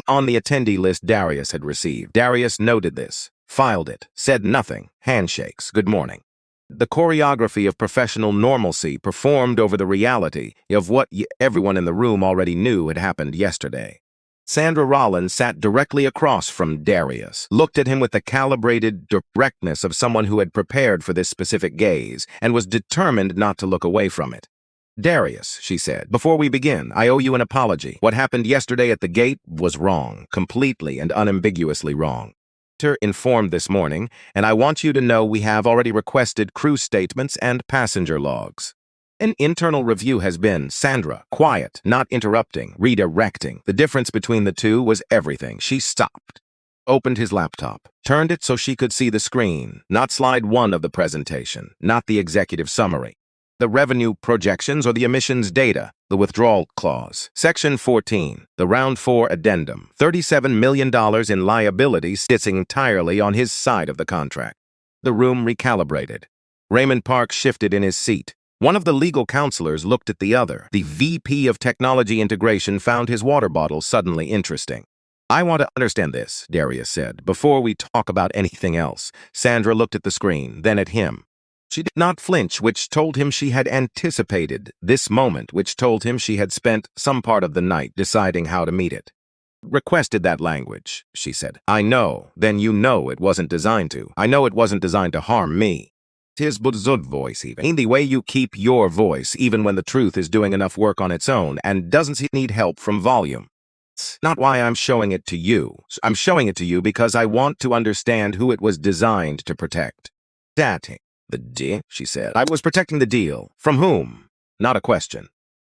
Speaker 1: On the attendee list Darius had received, Darius noted this, filed it, said nothing, handshakes, good morning. The choreography of professional normalcy performed over the reality of what everyone in the room already knew had happened yesterday. Sandra Rollins sat directly across from Darius, looked at him with the calibrated directness of someone who had prepared for this specific gaze and was determined not to look away from it. Darius, she said, before we begin, I owe you an apology. What happened yesterday at the gate was wrong, completely and unambiguously wrong. Informed this morning, and I want you to know we have already requested crew statements and passenger logs. An internal review has been, Sandra, quiet, not interrupting, redirecting. The difference between the two was everything. She stopped, opened his laptop, turned it so she could see the screen, not slide 1 of the presentation, not the executive summary, the revenue projections or the emissions data, the withdrawal clause. Section 14, the Round 4 addendum, $37 million in liability sits entirely on his side of the contract. The room recalibrated. Raymond Park shifted in his seat. One of the legal counselors looked at the other. The VP of Technology Integration found his water bottle suddenly interesting. I want to understand this, Darius said, before we talk about anything else. Sandra looked at the screen, then at him. She did not flinch, which told him she had anticipated this moment, which told him she had spent some part of the night deciding how to meet it. Requested that language, she said. I know, then you know it wasn't designed to. I know it wasn't designed to harm me. His buzzud voice even. The way you keep your voice even when the truth is doing enough work on its own and doesn't need help from volume. It's not why I'm showing it to you. I'm showing it to you because I want to understand who it was designed to protect. Dating. The deal, she said. I was protecting the deal. From whom? Not a question.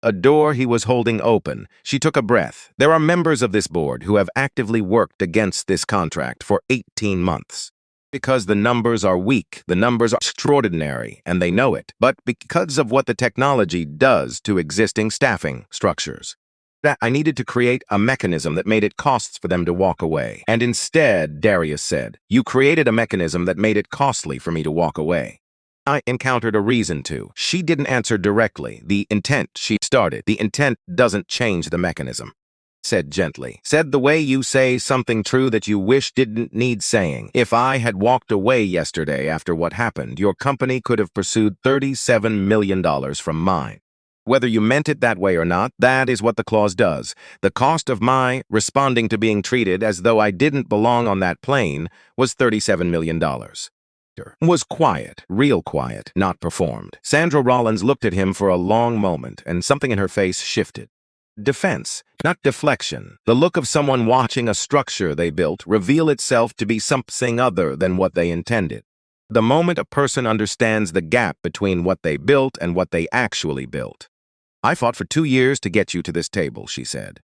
Speaker 1: A door he was holding open. She took a breath. There are members of this board who have actively worked against this contract for 18 months. Because the numbers are weak, the numbers are extraordinary, and they know it, but because of what the technology does to existing staffing structures. I needed to create a mechanism that made it costs for them to walk away. And instead, Darius said, you created a mechanism that made it costly for me to walk away. I encountered a reason to. She didn't answer directly. The intent she started. The intent doesn't change the mechanism. Said gently. Said the way you say something true that you wish didn't need saying. If I had walked away yesterday after what happened, your company could have pursued $37 million from mine. Whether you meant it that way or not, that is what the clause does. The cost of my responding to being treated as though I didn't belong on that plane was $37 million. Was quiet, real quiet, not performed. Sandra Rollins looked at him for a long moment, and something in her face shifted. Defense, not deflection. The look of someone watching a structure they built reveal itself to be something other than what they intended. The moment a person understands the gap between what they built and what they actually built. I fought for 2 years to get you to this table, she said.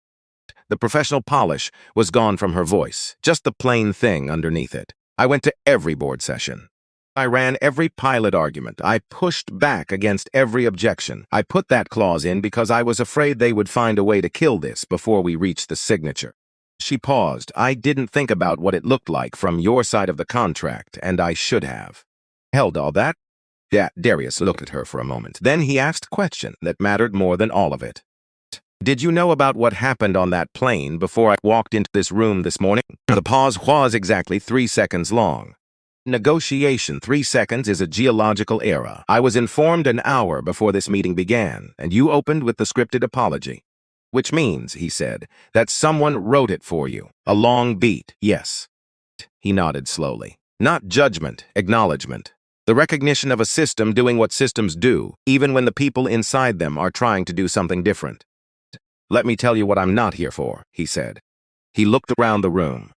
Speaker 1: The professional polish was gone from her voice, just the plain thing underneath it. I went to every board session. I ran every pilot argument. I pushed back against every objection. I put that clause in because I was afraid they would find a way to kill this before we reached the signature. She paused. I didn't think about what it looked like from your side of the contract, and I should have. Held all that? Yeah, Darius looked at her for a moment. Then he asked a question that mattered more than all of it. Did you know about what happened on that plane before I walked into this room this morning? The pause was exactly 3 seconds long. Negotiation 3 seconds is a geological era. I was informed an hour before this meeting began, and you opened with the scripted apology. Which means, he said, that someone wrote it for you. A long beat, yes. He nodded slowly. Not judgment, acknowledgement. The recognition of a system doing what systems do, even when the people inside them are trying to do something different. Let me tell you what I'm not here for, he said. He looked around the room.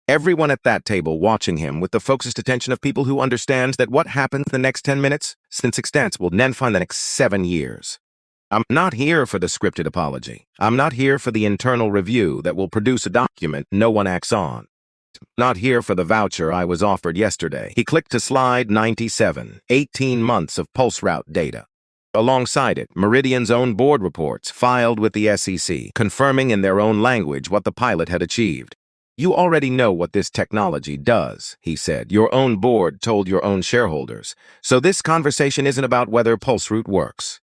Speaker 1: Everyone at that table watching him with the focused attention of people who understands that what happens the next 10 minutes, since extents will then find the next 7 years. I'm not here for the scripted apology. I'm not here for the internal review that will produce a document no one acts on. Not here for the voucher I was offered yesterday. He clicked to slide 97, 18 months of pulse route data. Alongside it, Meridian's own board reports filed with the SEC, confirming in their own language what the pilot had achieved. You already know what this technology does, he said. Your own board told your own shareholders. So this conversation isn't about whether PulseRoute works.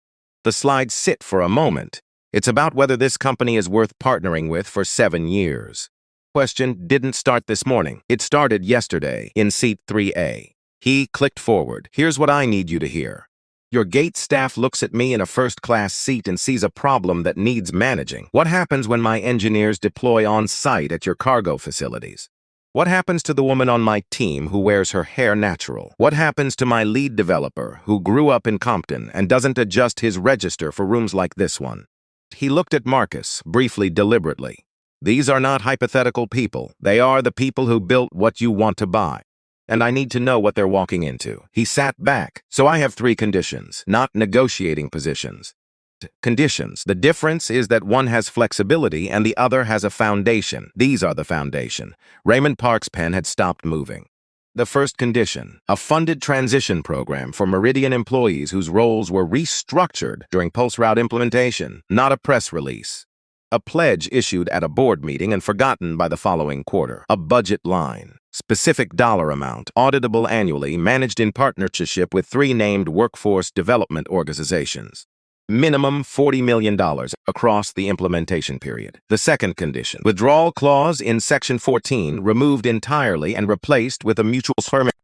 Speaker 1: The slides sit for a moment. It's about whether this company is worth partnering with for 7 years. Question didn't start this morning. It started yesterday in seat 3A. He clicked forward. Here's what I need you to hear. Your gate staff looks at me in a first-class seat and sees a problem that needs managing. What happens when my engineers deploy on-site at your cargo facilities? What happens to the woman on my team who wears her hair natural? What happens to my lead developer who grew up in Compton and doesn't adjust his register for rooms like this one? He looked at Marcus, briefly, deliberately. These are not hypothetical people. They are the people who built what you want to buy. And I need to know what they're walking into. He sat back. So I have 3 conditions, not negotiating positions. Conditions. The difference is that one has flexibility and the other has a foundation. These are the foundation. Raymond Park's pen had stopped moving. The first condition, a funded transition program for Meridian employees whose roles were restructured during PulseRoute implementation, not a press release. A pledge issued at a board meeting and forgotten by the following quarter. A budget line. Specific dollar amount, auditable annually, managed in partnership with 3 named workforce development organizations. Minimum $40 million across the implementation period. The second condition, withdrawal clause in Section 14 removed entirely and replaced with a mutual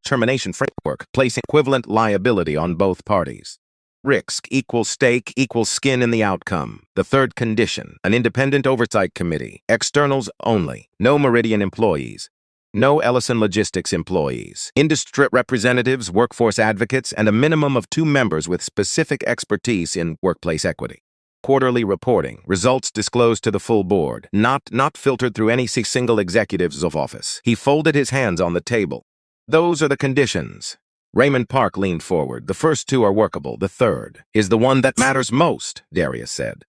Speaker 1: termination framework, placing equivalent liability on both parties. Risk equals stake equals skin in the outcome. The third condition, an independent oversight committee, externals only, no Meridian employees. No Ellison Logistics employees, industry representatives, workforce advocates, and a minimum of 2 members with specific expertise in workplace equity. Quarterly reporting, results disclosed to the full board, not filtered through any single executive's office. He folded his hands on the table. Those are the conditions. Raymond Park leaned forward. The first 2 are workable. The third is the one that matters most, Darius said.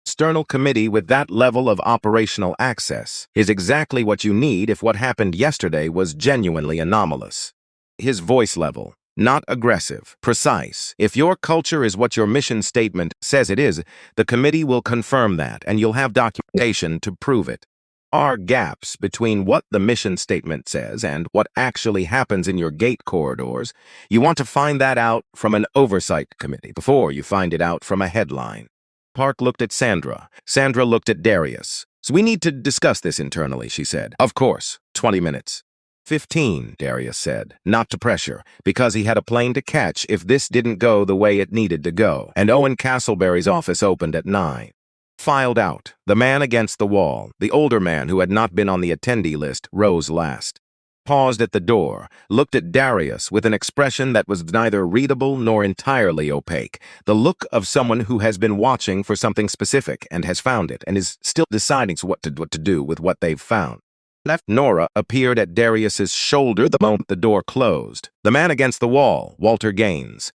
Speaker 1: External committee with that level of operational access is exactly what you need if what happened yesterday was genuinely anomalous. His voice level, not aggressive, precise. If your culture is what your mission statement says it is, the committee will confirm that, and you'll have documentation to prove it. Are gaps between what the mission statement says and what actually happens in your gate corridors. You want to find that out from an oversight committee before you find it out from a headline. Park looked at Sandra. Sandra looked at Darius. So we need to discuss this internally, she said. Of course. 20 minutes. 15, Darius said. Not to pressure, because he had a plane to catch if this didn't go the way it needed to go, and Owen Castleberry's office opened at 9. Filed out. The man against the wall, the older man who had not been on the attendee list, rose last. Paused at the door, looked at Darius with an expression that was neither readable nor entirely opaque, the look of someone who has been watching for something specific and has found it and is still deciding what to do with what they've found. Left Nora appeared at Darius's shoulder the moment the door closed. The man against the wall, Walter Gaines.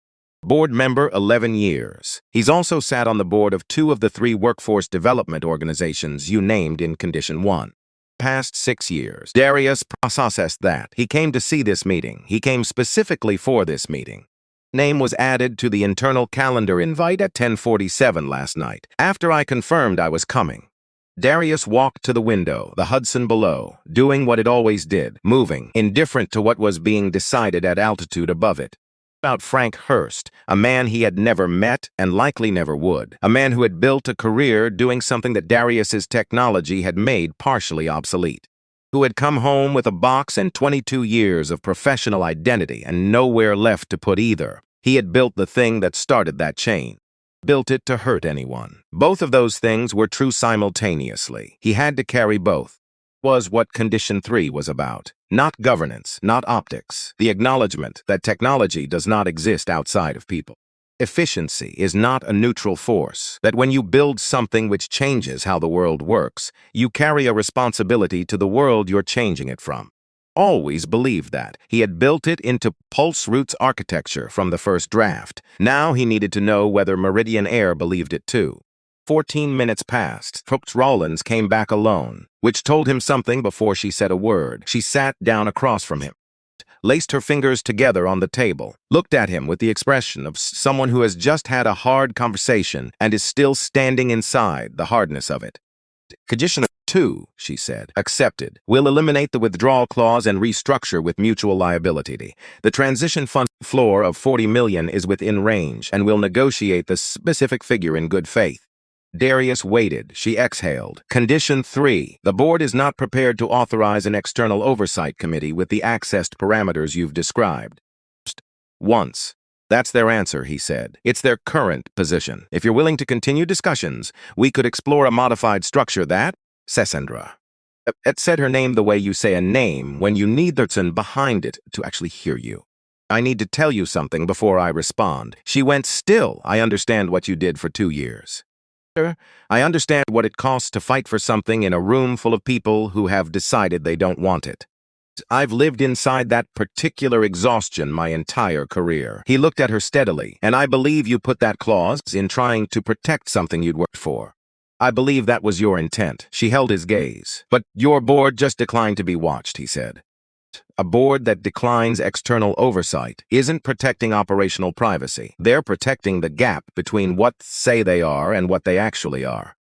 Speaker 1: Board member 11 years. He's also sat on the board of 2 of the 3 workforce development organizations you named in Condition 1. Past 6 years. Darius processed that. He came to see this meeting. He came specifically for this meeting. Name was added to the internal calendar invite at 10:47 last night, after I confirmed I was coming. Darius walked to the window, the Hudson below, doing what it always did, moving, indifferent to what was being decided at altitude above it. About Frank Hurst, a man he had never met and likely never would, a man who had built a career doing something that Darius's technology had made partially obsolete, who had come home with a box and 22 years of professional identity and nowhere left to put either. He had built the thing that started that chain. Built it to hurt anyone. Both of those things were true simultaneously. He had to carry both. Was what Condition 3 was about. Not governance, not optics. The acknowledgement that technology does not exist outside of people. Efficiency is not a neutral force, that when you build something which changes how the world works, you carry a responsibility to the world you're changing it from. Always believed that. He had built it into Pulse Root's architecture from the first draft. Now he needed to know whether Meridian Air believed it too. 14 minutes passed. Brooks Rollins came back alone, which told him something before she said a word. She sat down across from him, laced her fingers together on the table, looked at him with the expression of someone who has just had a hard conversation and is still standing inside the hardness of it. Condition 2, she said. Accepted. We'll eliminate the withdrawal clause and restructure with mutual liability. The transition fund floor of $40 million is within range, and we'll negotiate the specific figure in good faith. Darius waited. She exhaled. Condition 3. The board is not prepared to authorize an external oversight committee with the accessed parameters you've described. Once. That's their answer, he said. It's their current position. If you're willing to continue discussions, we could explore a modified structure that, Cassandra. It said her name the way you say a name when you need the person behind it to actually hear you. I need to tell you something before I respond. She went still. I understand what you did for 2 years. I understand what it costs to fight for something in a room full of people who have decided they don't want it. I've lived inside that particular exhaustion my entire career. He looked at her steadily, and I believe you put that clause in trying to protect something you'd worked for. I believe that was your intent. She held his gaze. But your board just declined to be watched, he said. A board that declines external oversight isn't protecting operational privacy. They're protecting the gap between what say they are and what they actually are.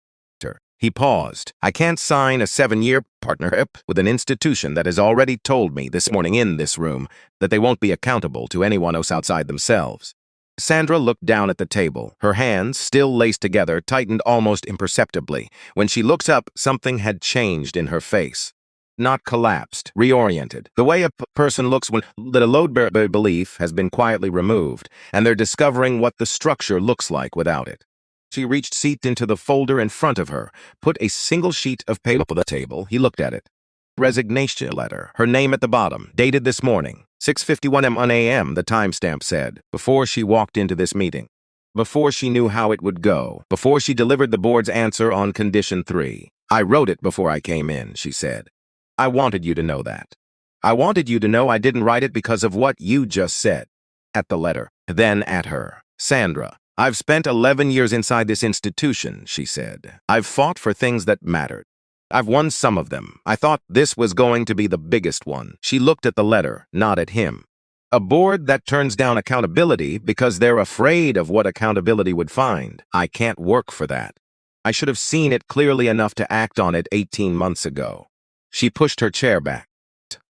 Speaker 1: He paused. I can't sign a 7-year partnership with an institution that has already told me this morning in this room that they won't be accountable to anyone else outside themselves. Sandra looked down at the table. Her hands, still laced together, tightened almost imperceptibly. When she looked up, something had changed in her face. Not collapsed, reoriented. The way a person looks when the load-bearing belief has been quietly removed, and they're discovering what the structure looks like without it. She reached seat into the folder in front of her, put a single sheet of paper on the table. He looked at it. Resignation letter, her name at the bottom, dated this morning, 6:51 a.m., the timestamp said, before she walked into this meeting. Before she knew how it would go, before she delivered the board's answer on Condition 3. I wrote it before I came in, she said. I wanted you to know that. I wanted you to know I didn't write it because of what you just said. At the letter, then at her. Sandra. I've spent 11 years inside this institution, she said. I've fought for things that mattered. I've won some of them. I thought this was going to be the biggest one. She looked at the letter, not at him. A board that turns down accountability because they're afraid of what accountability would find. I can't work for that. I should have seen it clearly enough to act on it 18 months ago. She pushed her chair back.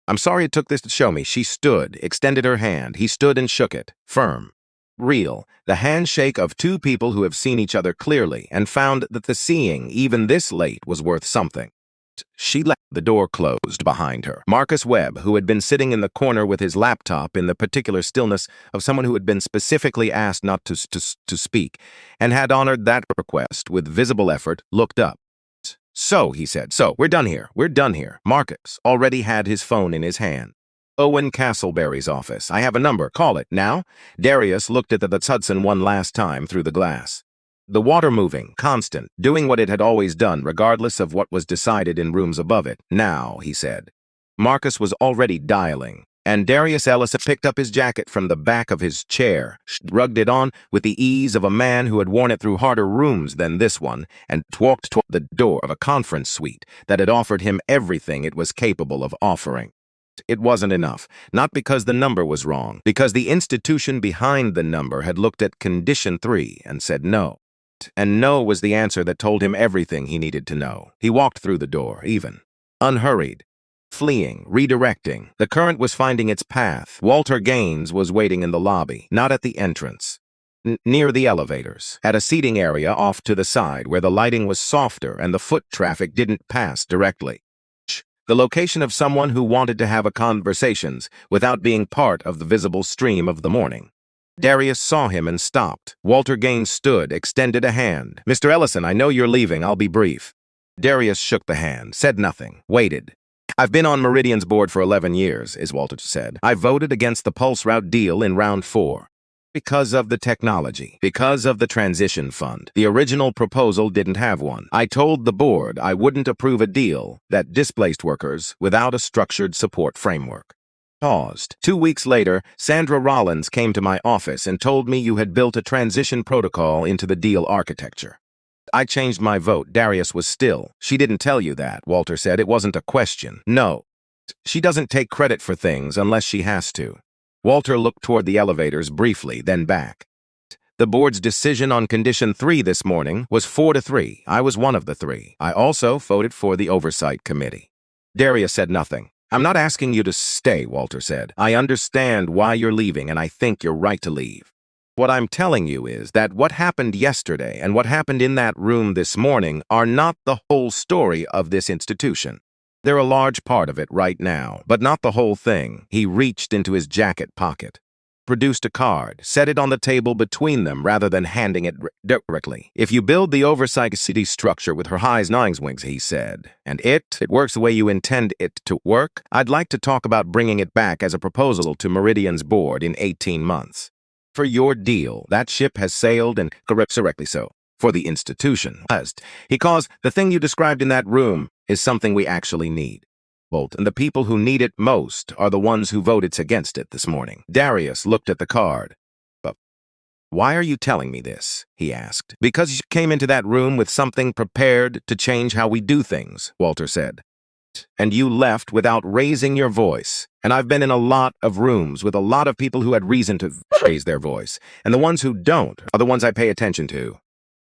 Speaker 1: I'm sorry it took this to show me. She stood, extended her hand. He stood and shook it, firm. Real, the handshake of two people who have seen each other clearly and found that the seeing, even this late, was worth something. She let the door closed behind her. Marcus Webb, who had been sitting in the corner with his laptop in the particular stillness of someone who had been specifically asked not to speak, and had honored that request with visible effort, looked up. So, he said, we're done here. We're done here. Marcus already had his phone in his hand. Owen Castleberry's office. I have a number. Call it. Now? Darius looked at the Hudson one last time through the glass. The water moving, constant, doing what it had always done, regardless of what was decided in rooms above it. Now, he said. Marcus was already dialing, and Darius Ellis picked up his jacket from the back of his chair, shrugged it on with the ease of a man who had worn it through harder rooms than this one, and walked toward the door of a conference suite that had offered him everything it was capable of offering. It wasn't enough, not because the number was wrong, because the institution behind the number had looked at Condition 3 and said no. And no was the answer that told him everything he needed to know. He walked through the door, even. Unhurried. Fleeing, redirecting. The current was finding its path. Walter Gaines was waiting in the lobby, not at the entrance. Near the elevators, at a seating area off to the side where the lighting was softer and the foot traffic didn't pass directly. The location of someone who wanted to have a conversations without being part of the visible stream of the morning. Darius saw him and stopped. Walter Gaines stood, extended a hand. "Mr. Ellison, I know you're leaving. I'll be brief." Darius shook the hand, said nothing, waited. "I've been on Meridian's board for 11 years, as Walter said. I voted against the Pulse Route deal in round 4. Because of the technology, because of the transition fund. The original proposal didn't have one. I told the board I wouldn't approve a deal that displaced workers without a structured support framework." Paused. 2 weeks later, Sandra Rollins came to my office and told me you had built a transition protocol into the deal architecture. I changed my vote. Darius was still. "She didn't tell you that," Walter said. "It wasn't a question." "No. She doesn't take credit for things unless she has to." Walter looked toward the elevators briefly, then back. "The board's decision on Condition 3 this morning was 4-3. I was one of the 3. I also voted for the Oversight Committee." Darius said nothing. "I'm not asking you to stay," Walter said. "I understand why you're leaving, and I think you're right to leave. What I'm telling you is that what happened yesterday and what happened in that room this morning are not the whole story of this institution. They're a large part of it right now, but not the whole thing." He reached into his jacket pocket, produced a card, set it on the table between them rather than handing it directly. "If you build the oversight city structure with her highs nines wings," he said, "and it works the way you intend it to work, I'd like to talk about bringing it back as a proposal to Meridian's board in 18 months. For your deal, that ship has sailed, and correctly so. For the institution, because the thing you described in that room is something we actually need. Bolt, and the people who need it most are the ones who voted against it this morning." Darius looked at the card. "But why are you telling me this?" he asked. "Because you came into that room with something prepared to change how we do things," Walter said. "And you left without raising your voice. And I've been in a lot of rooms with a lot of people who had reason to raise their voice, and the ones who don't are the ones I pay attention to."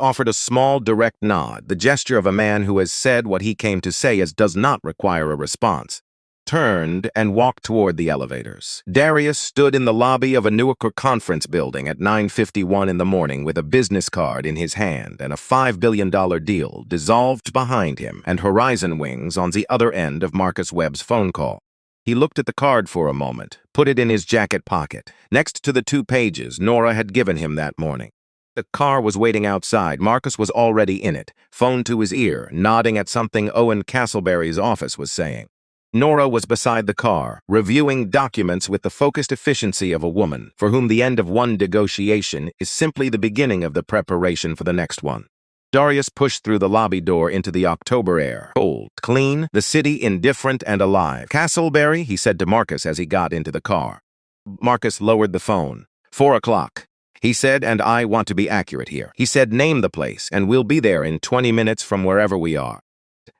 Speaker 1: Offered a small, direct nod, the gesture of a man who has said what he came to say as does not require a response. Turned and walked toward the elevators. Darius stood in the lobby of a Newark conference building at 9:51 in the morning with a business card in his hand and a $5 billion deal dissolved behind him and Horizon Wings on the other end of Marcus Webb's phone call. He looked at the card for a moment, put it in his jacket pocket, next to the 2 pages Nora had given him that morning. The car was waiting outside. Marcus was already in it, phone to his ear, nodding at something Owen Castleberry's office was saying. Nora was beside the car, reviewing documents with the focused efficiency of a woman, for whom the end of one negotiation is simply the beginning of the preparation for the next one. Darius pushed through the lobby door into the October air. Cold, clean, the city indifferent and alive. "Castleberry," he said to Marcus as he got into the car. Marcus lowered the phone. 4 o'clock. He said, "and I want to be accurate here." He said, "Name the place, and we'll be there in 20 minutes from wherever we are.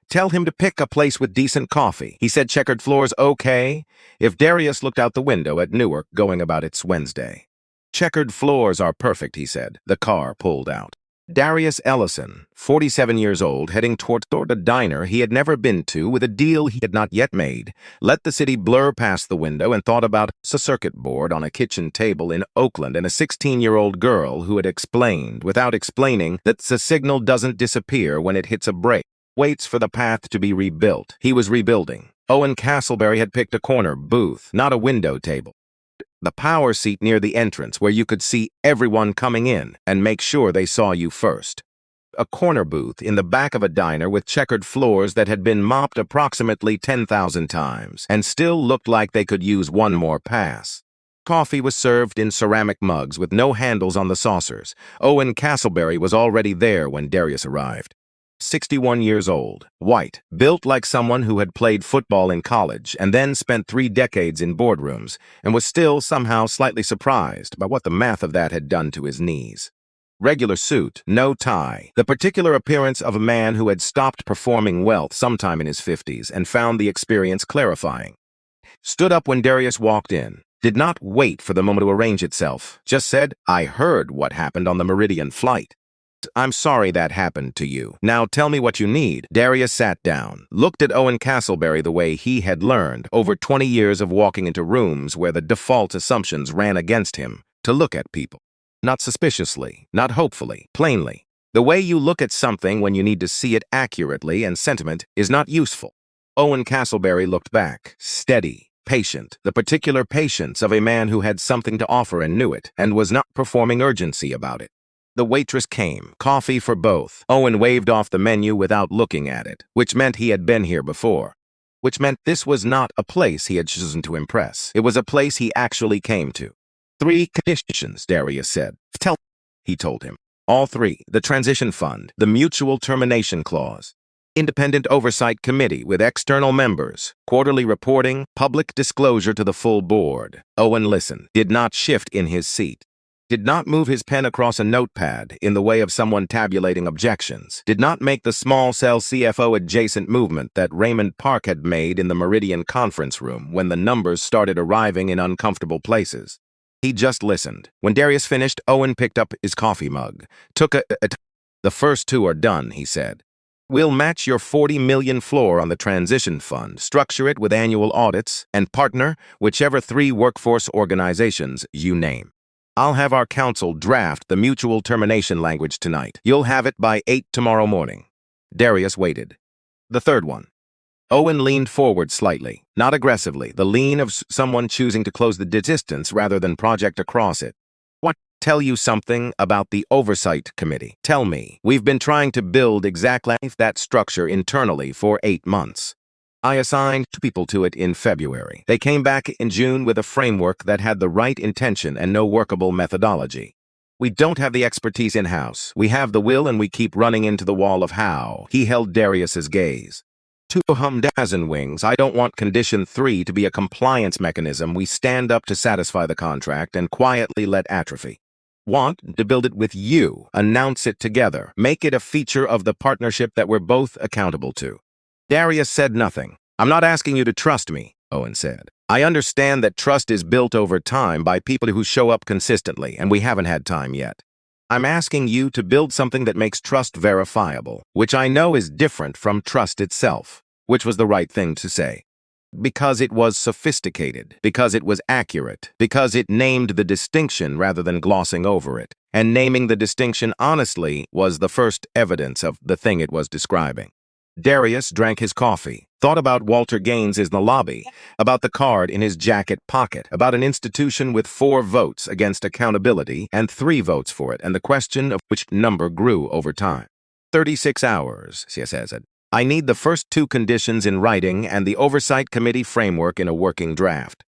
Speaker 1: Tell him to pick a place with decent coffee." He said, "Checkered floors, okay?" If Darius looked out the window at Newark going about its Wednesday. "Checkered floors are perfect," he said. The car pulled out. Darius Ellison, 47 years old, heading toward a diner he had never been to with a deal he had not yet made, let the city blur past the window and thought about a circuit board on a kitchen table in Oakland and a 16-year-old girl who had explained, without explaining, that the signal doesn't disappear when it hits a break, waits for the path to be rebuilt. He was rebuilding. Owen Castleberry had picked a corner booth, not a window table. The power seat near the entrance where you could see everyone coming in and make sure they saw you first. A corner booth in the back of a diner with checkered floors that had been mopped approximately 10,000 times and still looked like they could use one more pass. Coffee was served in ceramic mugs with no handles on the saucers. Owen Castleberry was already there when Darius arrived. 61 years old, white, built like someone who had played football in college and then spent 3 decades in boardrooms and was still somehow slightly surprised by what the math of that had done to his knees. Regular suit, no tie, the particular appearance of a man who had stopped performing wealth sometime in his 50s and found the experience clarifying. Stood up when Darius walked in, did not wait for the moment to arrange itself, just said, "I heard what happened on the Meridian flight." I'm sorry that happened to you. Now tell me what you need. Darius sat down, looked at Owen Castleberry the way he had learned over 20 years of walking into rooms where the default assumptions ran against him, to look at people. Not suspiciously, not hopefully, plainly. The way you look at something when you need to see it accurately and sentiment is not useful. Owen Castleberry looked back, steady, patient, the particular patience of a man who had something to offer and knew it, and was not performing urgency about it. The waitress came, coffee for both. Owen waved off the menu without looking at it, which meant he had been here before. Which meant this was not a place he had chosen to impress. It was a place he actually came to. 3 conditions, Darius said. Tell, he told him. All 3, the transition fund, the mutual termination clause, independent oversight committee with external members, quarterly reporting, public disclosure to the full board. Owen listened, did not shift in his seat. Did not move his pen across a notepad in the way of someone tabulating objections, did not make the small cell CFO adjacent movement that Raymond Park had made in the Meridian conference room when the numbers started arriving in uncomfortable places. He just listened. When Darius finished, Owen picked up his coffee mug, took the first 2 are done, he said. We'll match your $40 million floor on the transition fund, structure it with annual audits, and partner whichever 3 workforce organizations you name. I'll have our counsel draft the mutual termination language tonight. You'll have it by 8 tomorrow morning. Darius waited. The 3rd one. Owen leaned forward slightly, not aggressively, the lean of someone choosing to close the distance rather than project across it. What? Tell you something about the Oversight Committee. Tell me. We've been trying to build exactly that structure internally for 8 months. I assigned 2 people to it in February. They came back in June with a framework that had the right intention and no workable methodology. We don't have the expertise in-house. We have the will and we keep running into the wall of how. He held Darius's gaze. To humdazen wings, I don't want Condition 3 to be a compliance mechanism we stand up to satisfy the contract and quietly let atrophy. Want to build it with you, announce it together, make it a feature of the partnership that we're both accountable to. Darius said nothing. I'm not asking you to trust me, Owen said. I understand that trust is built over time by people who show up consistently, and we haven't had time yet. I'm asking you to build something that makes trust verifiable, which I know is different from trust itself, which was the right thing to say. Because it was sophisticated, because it was accurate, because it named the distinction rather than glossing over it, and naming the distinction honestly was the first evidence of the thing it was describing. Darius drank his coffee, thought about Walter Gaines in the lobby, about the card in his jacket pocket, about an institution with 4 votes against accountability and 3 votes for it, and the question of which number grew over time. 36 hours, CSS said. I need the first 2 conditions in writing and the Oversight Committee framework in a working draft.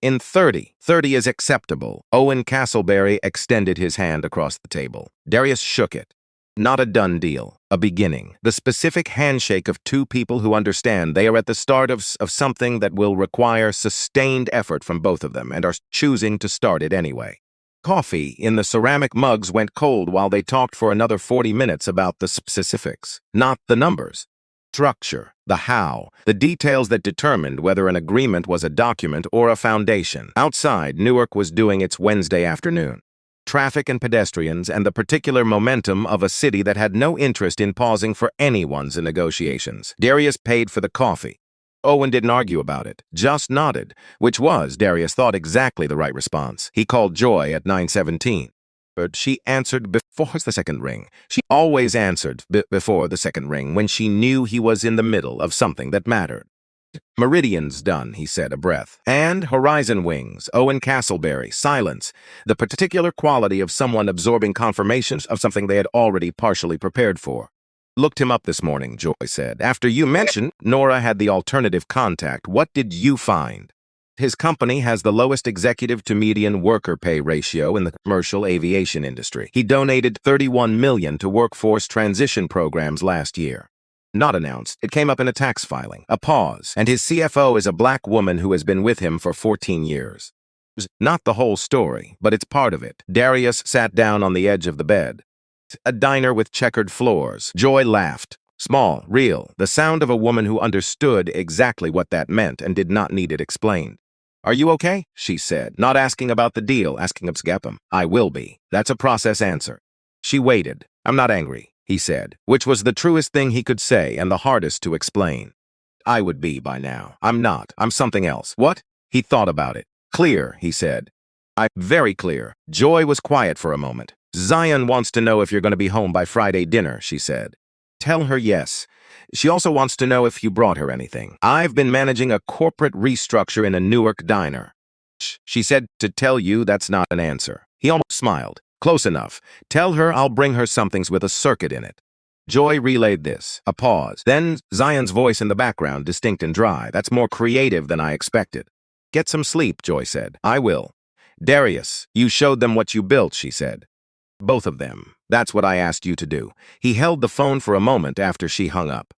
Speaker 1: In 30 is acceptable. Owen Castleberry extended his hand across the table. Darius shook it. Not a done deal, a beginning. The specific handshake of 2 people who understand they are at the start of something that will require sustained effort from both of them and are choosing to start it anyway. Coffee in the ceramic mugs went cold while they talked for another 40 minutes about the specifics, not the numbers. Structure, the how, the details that determined whether an agreement was a document or a foundation. Outside, Newark was doing its Wednesday afternoon. Traffic and pedestrians and the particular momentum of a city that had no interest in pausing for anyone's negotiations. Darius paid for the coffee. Owen didn't argue about it, just nodded, which was, Darius thought, exactly the right response. He called Joy at 9:17. But she answered before the second ring. She always answered before the second ring when she knew he was in the middle of something that mattered. Meridian's done, he said, a breath. And Horizon Wings, Owen Castleberry, silence, the particular quality of someone absorbing confirmations of something they had already partially prepared for. Looked him up this morning, Joy said. After you mentioned Nora had the alternative contact, what did you find? His company has the lowest executive to median worker pay ratio in the commercial aviation industry. He donated $31 million to workforce transition programs last year. Not announced. It came up in a tax filing. A pause. And his CFO is a black woman who has been with him for 14 years. Not the whole story, but it's part of it. Darius sat down on the edge of the bed. A diner with checkered floors. Joy laughed. Small, real. The sound of a woman who understood exactly what that meant and did not need it explained. Are you okay? She said, not asking about the deal, asking about Skepum. I will be. That's a process answer. She waited. "I'm not angry," he said, which was the truest thing he could say and the hardest to explain. "I would be by now. I'm not. I'm something else." "What?" He thought about it. "Clear," he said. "I'm very clear." Joy was quiet for a moment. "Zion wants to know if you're going to be home by Friday dinner," she said. "Tell her yes. She also wants to know if you brought her anything. I've been managing a corporate restructure in a Newark diner." She said to tell you that's not an answer. He almost smiled. "Close enough. Tell her I'll bring her somethings with a circuit in it." Joy relayed this. A pause. Then Zion's voice in the background, distinct and dry. "That's more creative than I expected." "Get some sleep," Joy said. "I will." "Darius, you showed them what you built," she said. "Both of them. That's what I asked you to do." He held the phone for a moment after she hung up.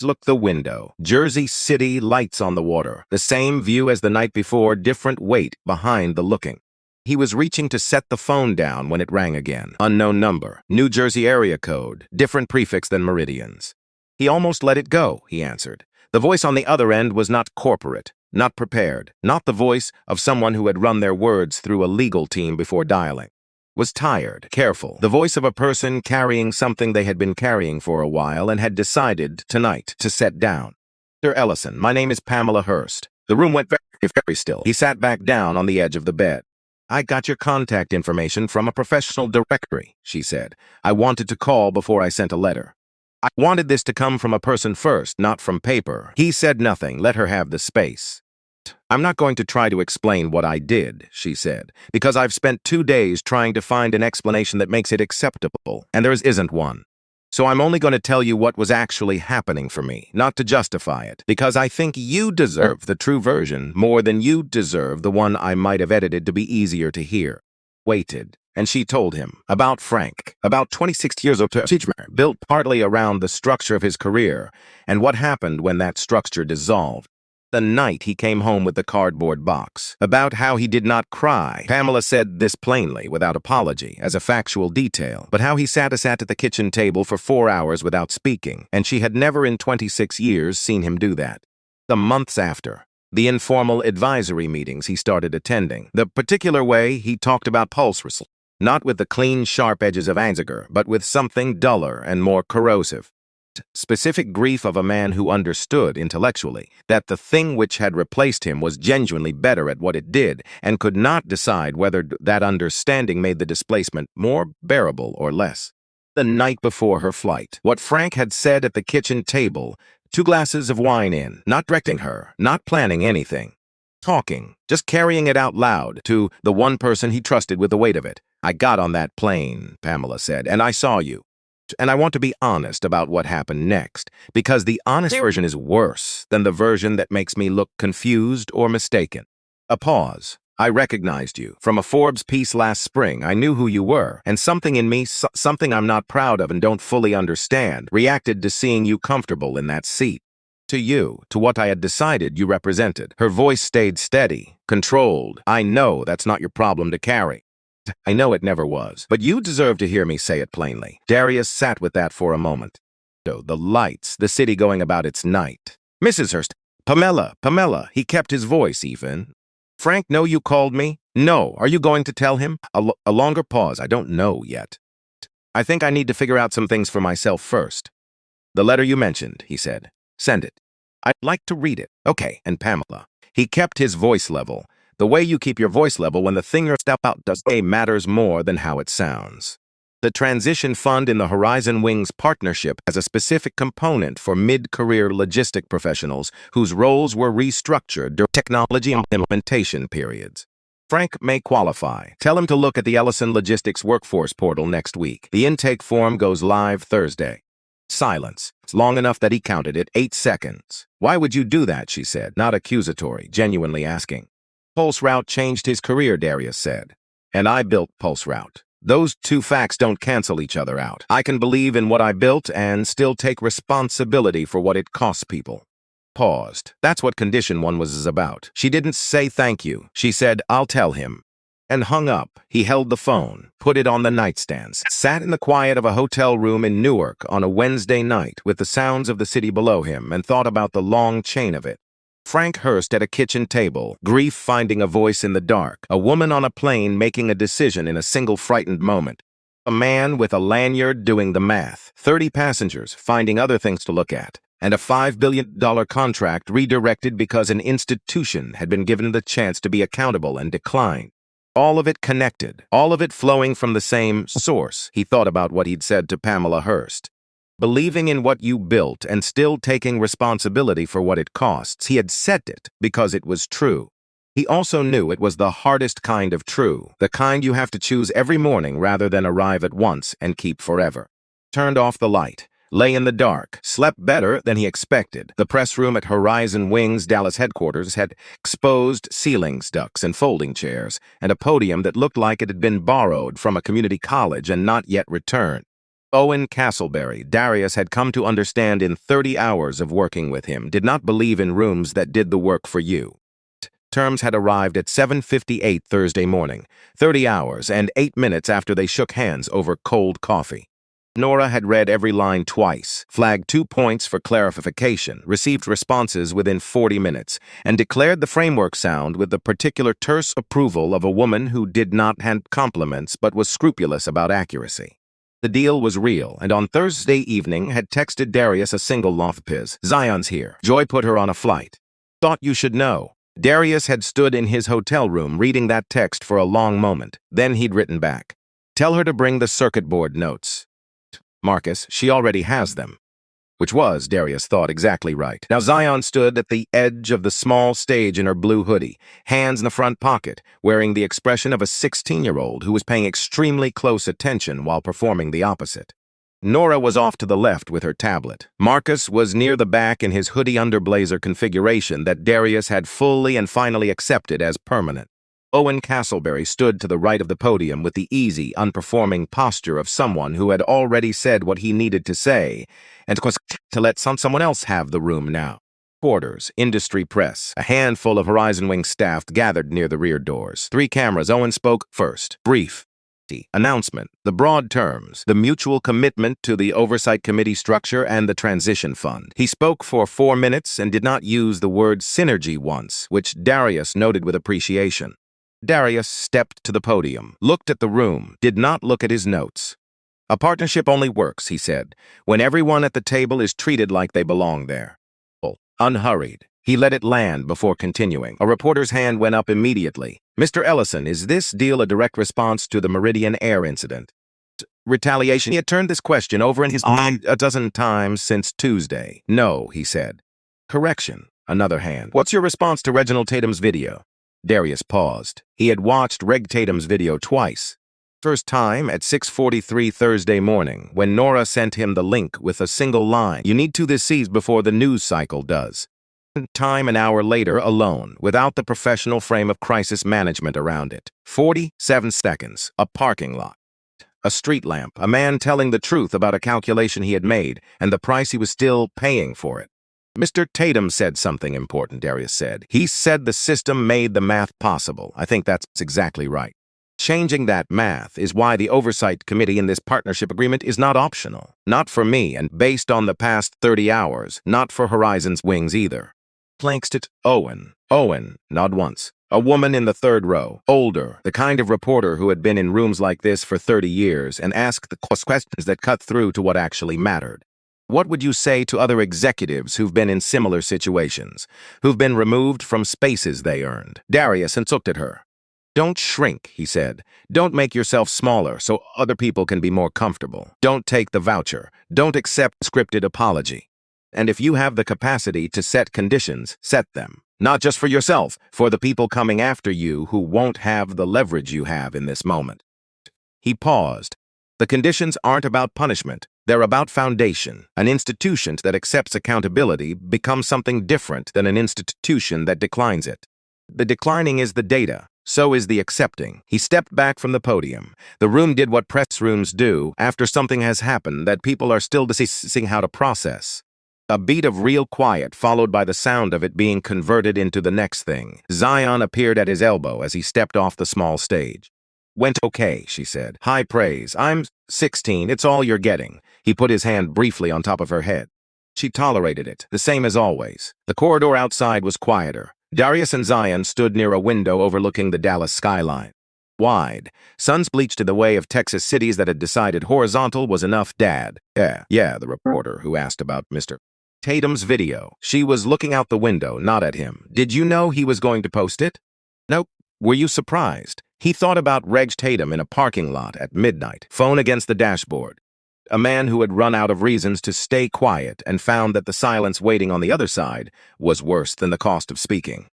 Speaker 1: "Look the window. Jersey City, lights on the water. The same view as the night before, different weight behind the looking." He was reaching to set the phone down when it rang again. Unknown number. New Jersey area code. Different prefix than meridians. He almost let it go, he answered. The voice on the other end was not corporate, not prepared, not the voice of someone who had run their words through a legal team before dialing. Was tired, careful, the voice of a person carrying something they had been carrying for a while and had decided tonight to set down. "Mr. Ellison, my name is Pamela Hurst." The room went very still. He sat back down on the edge of the bed. "I got your contact information from a professional directory," she said. "I wanted to call before I sent a letter. I wanted this to come from a person first, not from paper." He said nothing, let her have the space. "I'm not going to try to explain what I did," she said, "because I've spent 2 days trying to find an explanation that makes it acceptable, and there isn't one. So I'm only going to tell you what was actually happening for me, not to justify it, because I think you deserve the true version more than you deserve the one I might have edited to be easier to hear." Waited, and she told him about Frank, about 26 years old, built partly around the structure of his career, and what happened when that structure dissolved. The night he came home with the cardboard box, about how he did not cry. Pamela said this plainly, without apology, as a factual detail, but how he sat at the kitchen table for 4 hours without speaking, and she had never in 26 years seen him do that. The months after, the informal advisory meetings he started attending, the particular way he talked about pulse whistle, not with the clean, sharp edges of anger, but with something duller and more corrosive. Specific grief of a man who understood intellectually that the thing which had replaced him was genuinely better at what it did and could not decide whether that understanding made the displacement more bearable or less. The night before her flight, what Frank had said at the kitchen table, 2 glasses of wine in, not directing her, not planning anything. Talking, just carrying it out loud to the one person he trusted with the weight of it. "I got on that plane," Pamela said, "and I saw you. And I want to be honest about what happened next, because the honest version is worse than the version that makes me look confused or mistaken." A pause. "I recognized you. From a Forbes piece last spring, I knew who you were, and something in me, something I'm not proud of and don't fully understand, reacted to seeing you comfortable in that seat. To you, to what I had decided you represented." Her voice stayed steady, controlled. "I know that's not your problem to carry. I know it never was, but you deserve to hear me say it plainly." Darius sat with that for a moment. The lights, the city going about its night. "Mrs. Hurst, Pamela," he kept his voice even. "Frank know you called me?" "No. Are you going to tell him?" A longer pause. "I don't know yet. I think I need to figure out some things for myself first." "The letter you mentioned," he said. "Send it. I'd like to read it." "Okay." And Pamela. He kept his voice level. The way you keep your voice level when the thing you're step out does matters more than how it sounds. The transition fund in the Horizon Wings partnership has a specific component for mid-career logistic professionals whose roles were restructured during technology implementation periods. Frank may qualify. Tell him to look at the Ellison Logistics Workforce portal next week. The intake form goes live Thursday. Silence. It's long enough that he counted it, 8 seconds. "Why would you do that?" she said, not accusatory, genuinely asking. "Pulse Route changed his career," Darius said. "And I built Pulse Route. Those 2 facts don't cancel each other out. I can believe in what I built and still take responsibility for what it costs people." Paused. That's what Condition 1 was about. She didn't say thank you. She said, "I'll tell him." And hung up. He held the phone, put it on the nightstand, sat in the quiet of a hotel room in Newark on a Wednesday night with the sounds of the city below him and thought about the long chain of it. Frank Hurst at a kitchen table, grief finding a voice in the dark, a woman on a plane making a decision in a single frightened moment. A man with a lanyard doing the math, 30 passengers finding other things to look at, and a $5 billion contract redirected because an institution had been given the chance to be accountable and declined. All of it connected, all of it flowing from the same source. He thought about what he'd said to Pamela Hurst. Believing in what you built and still taking responsibility for what it costs, he had said it because it was true. He also knew it was the hardest kind of true, the kind you have to choose every morning rather than arrive at once and keep forever. Turned off the light, lay in the dark, slept better than he expected. The press room at Horizon Wing's Dallas headquarters had exposed ceilings, ducts, and folding chairs, and a podium that looked like it had been borrowed from a community college and not yet returned. Owen Castleberry, Darius had come to understand in 30 hours of working with him, did not believe in rooms that did the work for you. Terms had arrived at 7:58 Thursday morning, 30 hours and 8 minutes after they shook hands over cold coffee. Nora had read every line twice, flagged 2 points for clarification, received responses within 40 minutes, and declared the framework sound with the particular terse approval of a woman who did not hand compliments but was scrupulous about accuracy. The deal was real, and on Thursday evening had texted Darius a single lothpiz. Zion's here. Joy put her on a flight. Thought you should know. Darius had stood in his hotel room reading that text for a long moment. Then he'd written back. Tell her to bring the circuit board notes. Marcus, she already has them. Which was, Darius thought, exactly right. Now Zion stood at the edge of the small stage in her blue hoodie, hands in the front pocket, wearing the expression of a 16-year-old who was paying extremely close attention while performing the opposite. Nora was off to the left with her tablet. Marcus was near the back in his hoodie underblazer configuration that Darius had fully and finally accepted as permanent. Owen Castleberry stood to the right of the podium with the easy, unperforming posture of someone who had already said what he needed to say, and was to let someone else have the room now. Quarters, industry press, a handful of Horizon Wing staff gathered near the rear doors. 3 cameras. Owen spoke first. Brief. Announcement, the broad terms, the mutual commitment to the Oversight Committee structure and the Transition Fund. He spoke for 4 minutes and did not use the word synergy once, which Darius noted with appreciation. Darius stepped to the podium, looked at the room, did not look at his notes. A partnership only works, he said, when everyone at the table is treated like they belong there. Unhurried. He let it land before continuing. A reporter's hand went up immediately. Mr. Ellison, is this deal a direct response to the Meridian Air incident? Retaliation. He had turned this question over in his mind a dozen times since Tuesday. No, he said. Correction. Another hand. What's your response to Reginald Tatum's video? Darius paused. He had watched Reg Tatum's video twice. First time at 6:43 Thursday morning, when Nora sent him the link with a single line. You need to this sees before the news cycle does. Time an hour later, alone, without the professional frame of crisis management around it. 47 seconds, a parking lot. A street lamp, a man telling the truth about a calculation he had made, and the price he was still paying for it. Mr. Tatum said something important, Darius said. He said the system made the math possible. I think that's exactly right. Changing that math is why the Oversight Committee in this partnership agreement is not optional. Not for me, and based on the past 30 hours, not for Horizon's Wings either. Planksted. Owen, nod once. A woman in the third row, older, the kind of reporter who had been in rooms like this for 30 years and asked the questions that cut through to what actually mattered. What would you say to other executives who've been in similar situations, who've been removed from spaces they earned? Darius looked at her. Don't shrink, he said. Don't make yourself smaller so other people can be more comfortable. Don't take the voucher. Don't accept scripted apology. And if you have the capacity to set conditions, set them. Not just for yourself, for the people coming after you who won't have the leverage you have in this moment. He paused. The conditions aren't about punishment. They're about foundation. An institution that accepts accountability becomes something different than an institution that declines it. The declining is the data. So is the accepting. He stepped back from the podium. The room did what press rooms do after something has happened that people are still discussing how to process. A beat of real quiet followed by the sound of it being converted into the next thing. Zion appeared at his elbow as he stepped off the small stage. Went okay, she said. High praise. I'm 16. It's all you're getting. He put his hand briefly on top of her head. She tolerated it, the same as always. The corridor outside was quieter. Darius and Zion stood near a window overlooking the Dallas skyline. wide. Suns bleached in the way of Texas cities that had decided horizontal was enough, Dad. Yeah, the reporter who asked about Mr. Tatum's video. She was looking out the window, not at him. Did you know he was going to post it? Nope. Were you surprised? He thought about Reg Tatum in a parking lot at midnight, phone against the dashboard. A man who had run out of reasons to stay quiet and found that the silence waiting on the other side was worse than the cost of speaking.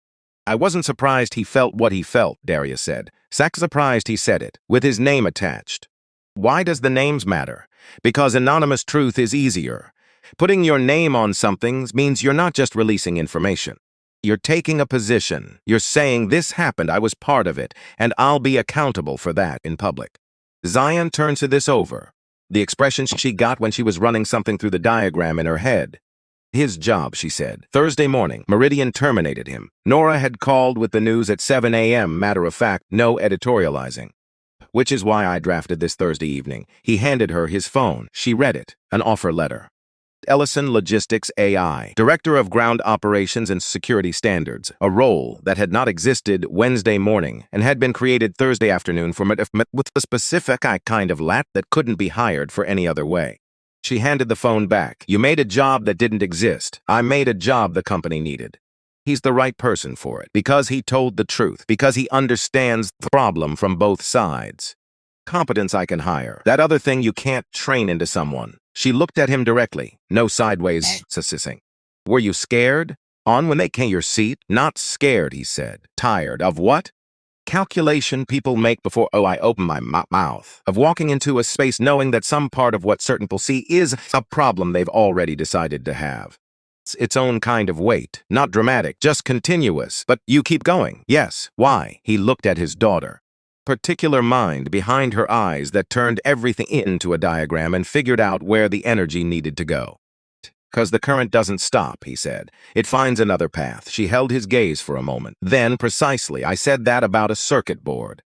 Speaker 1: I wasn't surprised he felt what he felt, Darius said. Surprised he said it, with his name attached. Why does the names matter? Because anonymous truth is easier. Putting your name on something means you're not just releasing information. You're taking a position. You're saying, this happened, I was part of it, and I'll be accountable for that in public. Zion turns to this over. The expression she got when she was running something through the diagram in her head. His job, she said. Thursday morning, Meridian terminated him. Nora had called with the news at 7 a.m., matter of fact, no editorializing. Which is why I drafted this Thursday evening. He handed her his phone. She read it. An offer letter. Ellison Logistics AI, Director of Ground Operations and Security Standards, a role that had not existed Wednesday morning and had been created Thursday afternoon with a specific kind of lat that couldn't be hired for any other way. She handed the phone back. You made a job that didn't exist. I made a job the company needed. He's the right person for it, because he told the truth, because he understands the problem from both sides. Competence I can hire. That other thing you can't train into someone. She looked at him directly, no sideways sussing. Were you scared? On when they came your seat? Not scared, he said. Tired. Of what? Calculation people make before, I open my mouth. Of walking into a space knowing that some part of what certain people see is a problem they've already decided to have. It's its own kind of weight. Not dramatic, just continuous. But you keep going. Yes. Why? He looked at his daughter. Particular mind behind her eyes that turned everything into a diagram and figured out where the energy needed to go. Because the current doesn't stop, he said. It finds another path. She held his gaze for a moment. Then, precisely, I said that about a circuit board.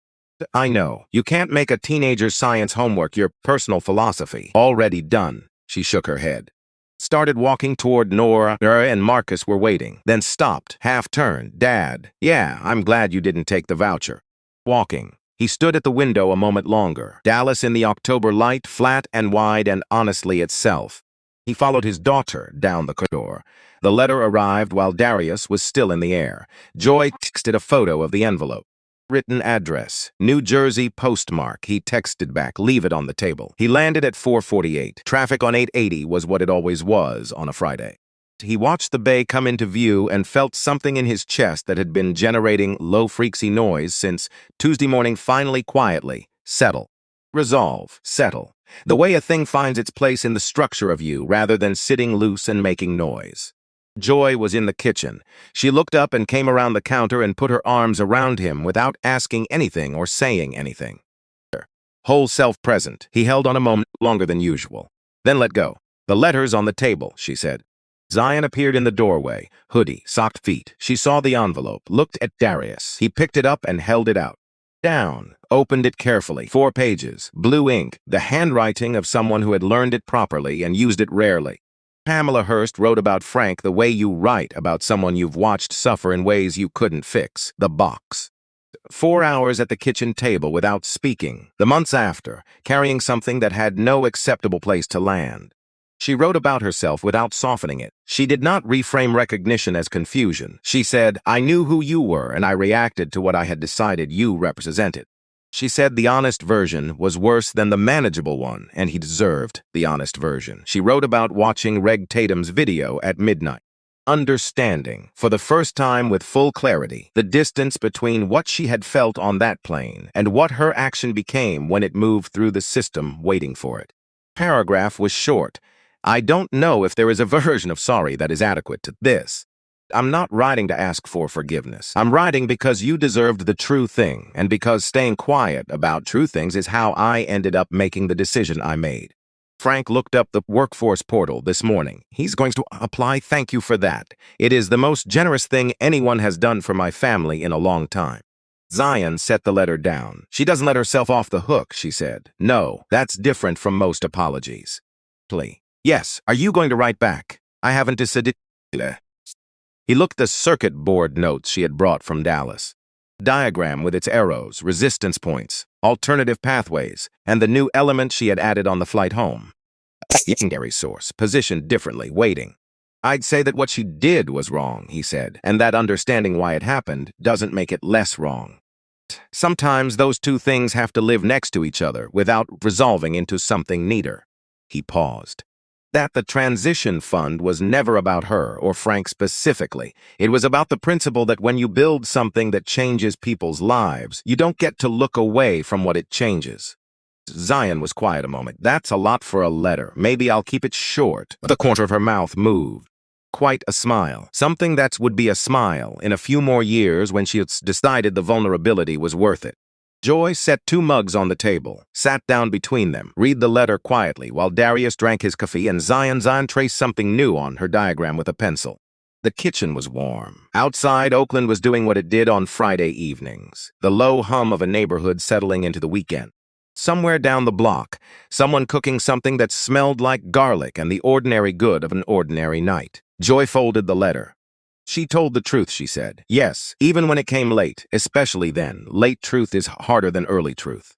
Speaker 1: I know. You can't make a teenager's science homework your personal philosophy. Already done. She shook her head. Started walking toward Nora and Marcus were waiting. Then stopped, half-turned. Dad, yeah, I'm glad you didn't take the voucher. Walking. He stood at the window a moment longer. Dallas in the October light, flat and wide and honestly itself. He followed his daughter down the corridor. The letter arrived while Darius was still in the air. Joy texted a photo of the envelope. Written address, New Jersey postmark. He texted back, leave it on the table. He landed at 4:48. Traffic on 880 was what it always was on a Friday. He watched the bay come into view and felt something in his chest that had been generating low freaky noise since Tuesday morning finally quietly settle. Resolve, settle. The way a thing finds its place in the structure of you rather than sitting loose and making noise. Joy was in the kitchen. She looked up and came around the counter and put her arms around him without asking anything or saying anything. Whole self present, he held on a moment longer than usual. Then let go. The letter's on the table, she said. Zion appeared in the doorway, hoodie, socked feet. She saw the envelope, looked at Darius. He picked it up and held it out. Down, opened it carefully. 4 pages, blue ink, the handwriting of someone who had learned it properly and used it rarely. Pamela Hurst wrote about Frank the way you write about someone you've watched suffer in ways you couldn't fix. The box. 4 hours at the kitchen table without speaking. The months after, carrying something that had no acceptable place to land. She wrote about herself without softening it. She did not reframe recognition as confusion. She said, I knew who you were and I reacted to what I had decided you represented. She said the honest version was worse than the manageable one, and he deserved the honest version. She wrote about watching Reg Tatum's video at midnight. Understanding, for the first time with full clarity, the distance between what she had felt on that plane and what her action became when it moved through the system waiting for it. Paragraph was short. I don't know if there is a version of sorry that is adequate to this. I'm not writing to ask for forgiveness. I'm writing because you deserved the true thing, and because staying quiet about true things is how I ended up making the decision I made. Frank looked up the workforce portal this morning. He's going to apply. Thank you for that. It is the most generous thing anyone has done for my family in a long time. Zion set the letter down. She doesn't let herself off the hook, she said. No, that's different from most apologies. Plea. Yes, are you going to write back? I haven't decided. He looked at the circuit board notes she had brought from Dallas. Diagram with its arrows, resistance points, alternative pathways, and the new element she had added on the flight home. A secondary source, positioned differently, waiting. I'd say that what she did was wrong, he said, and that understanding why it happened doesn't make it less wrong. Sometimes those two things have to live next to each other without resolving into something neater. He paused. That the transition fund was never about her or Frank specifically. It was about the principle that when you build something that changes people's lives, you don't get to look away from what it changes. Zion was quiet a moment. That's a lot for a letter. Maybe I'll keep it short. The corner of her mouth moved. Quite a smile. Something that would be a smile in a few more years when she had decided the vulnerability was worth it. Joy set 2 mugs on the table, sat down between them, read the letter quietly while Darius drank his coffee and Zion traced something new on her diagram with a pencil. The kitchen was warm. Outside, Oakland was doing what it did on Friday evenings, the low hum of a neighborhood settling into the weekend. Somewhere down the block, someone cooking something that smelled like garlic and the ordinary good of an ordinary night. Joy folded the letter. She told the truth, she said. Yes, even when it came late, especially then, late truth is harder than early truth.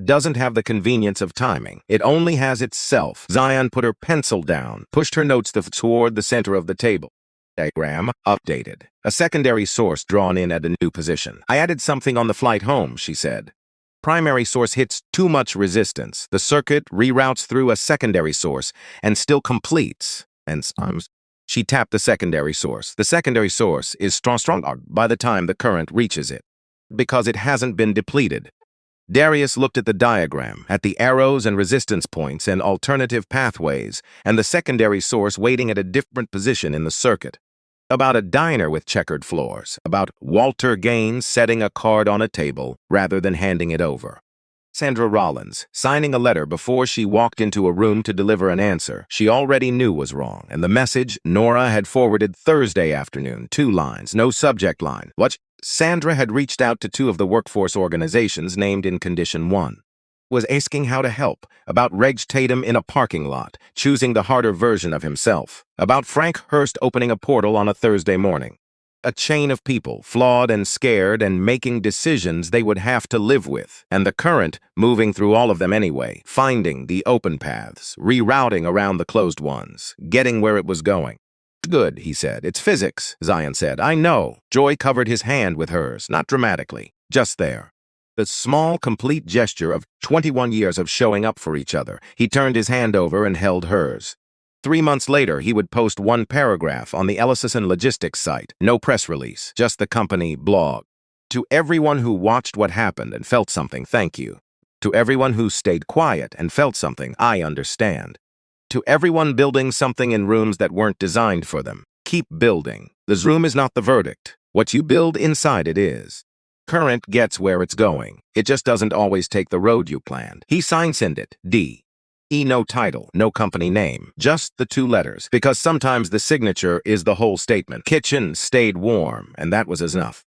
Speaker 1: Doesn't have the convenience of timing. It only has itself. Zion put her pencil down, pushed her notes toward the center of the table. Diagram updated. A secondary source drawn in at a new position. I added something on the flight home, she said. Primary source hits too much resistance. The circuit reroutes through a secondary source and still completes. And sometimes she tapped the secondary source. The secondary source is stronger by the time the current reaches it, because it hasn't been depleted. Darius looked at the diagram, at the arrows and resistance points and alternative pathways, and the secondary source waiting at a different position in the circuit. About a diner with checkered floors, about Walter Gaines setting a card on a table rather than handing it over. Sandra Rollins, signing a letter before she walked into a room to deliver an answer she already knew was wrong, and the message Nora had forwarded Thursday afternoon, 2 lines, no subject line. What? Sandra had reached out to 2 of the workforce organizations named in Condition 1. Was asking how to help, about Reg Tatum in a parking lot, choosing the harder version of himself, about Frank Hurst opening a portal on a Thursday morning. A chain of people, flawed and scared and making decisions they would have to live with, and the current moving through all of them anyway, finding the open paths, rerouting around the closed ones, getting where it was going. Good, he said. It's physics, Zion said. I know. Joy covered his hand with hers, not dramatically, just there. The small, complete gesture of 21 years of showing up for each other. He turned his hand over and held hers. 3 months later, he would post 1 paragraph on the Ellison Logistics site. No press release, just the company blog. To everyone who watched what happened and felt something, thank you. To everyone who stayed quiet and felt something, I understand. To everyone building something in rooms that weren't designed for them, keep building. This room is not the verdict. What you build inside it is. Current gets where it's going. It just doesn't always take the road you planned. He signed it, D. E, no title, no company name, just the 2 letters, because sometimes the signature is the whole statement. Kitchen stayed warm, and that was enough.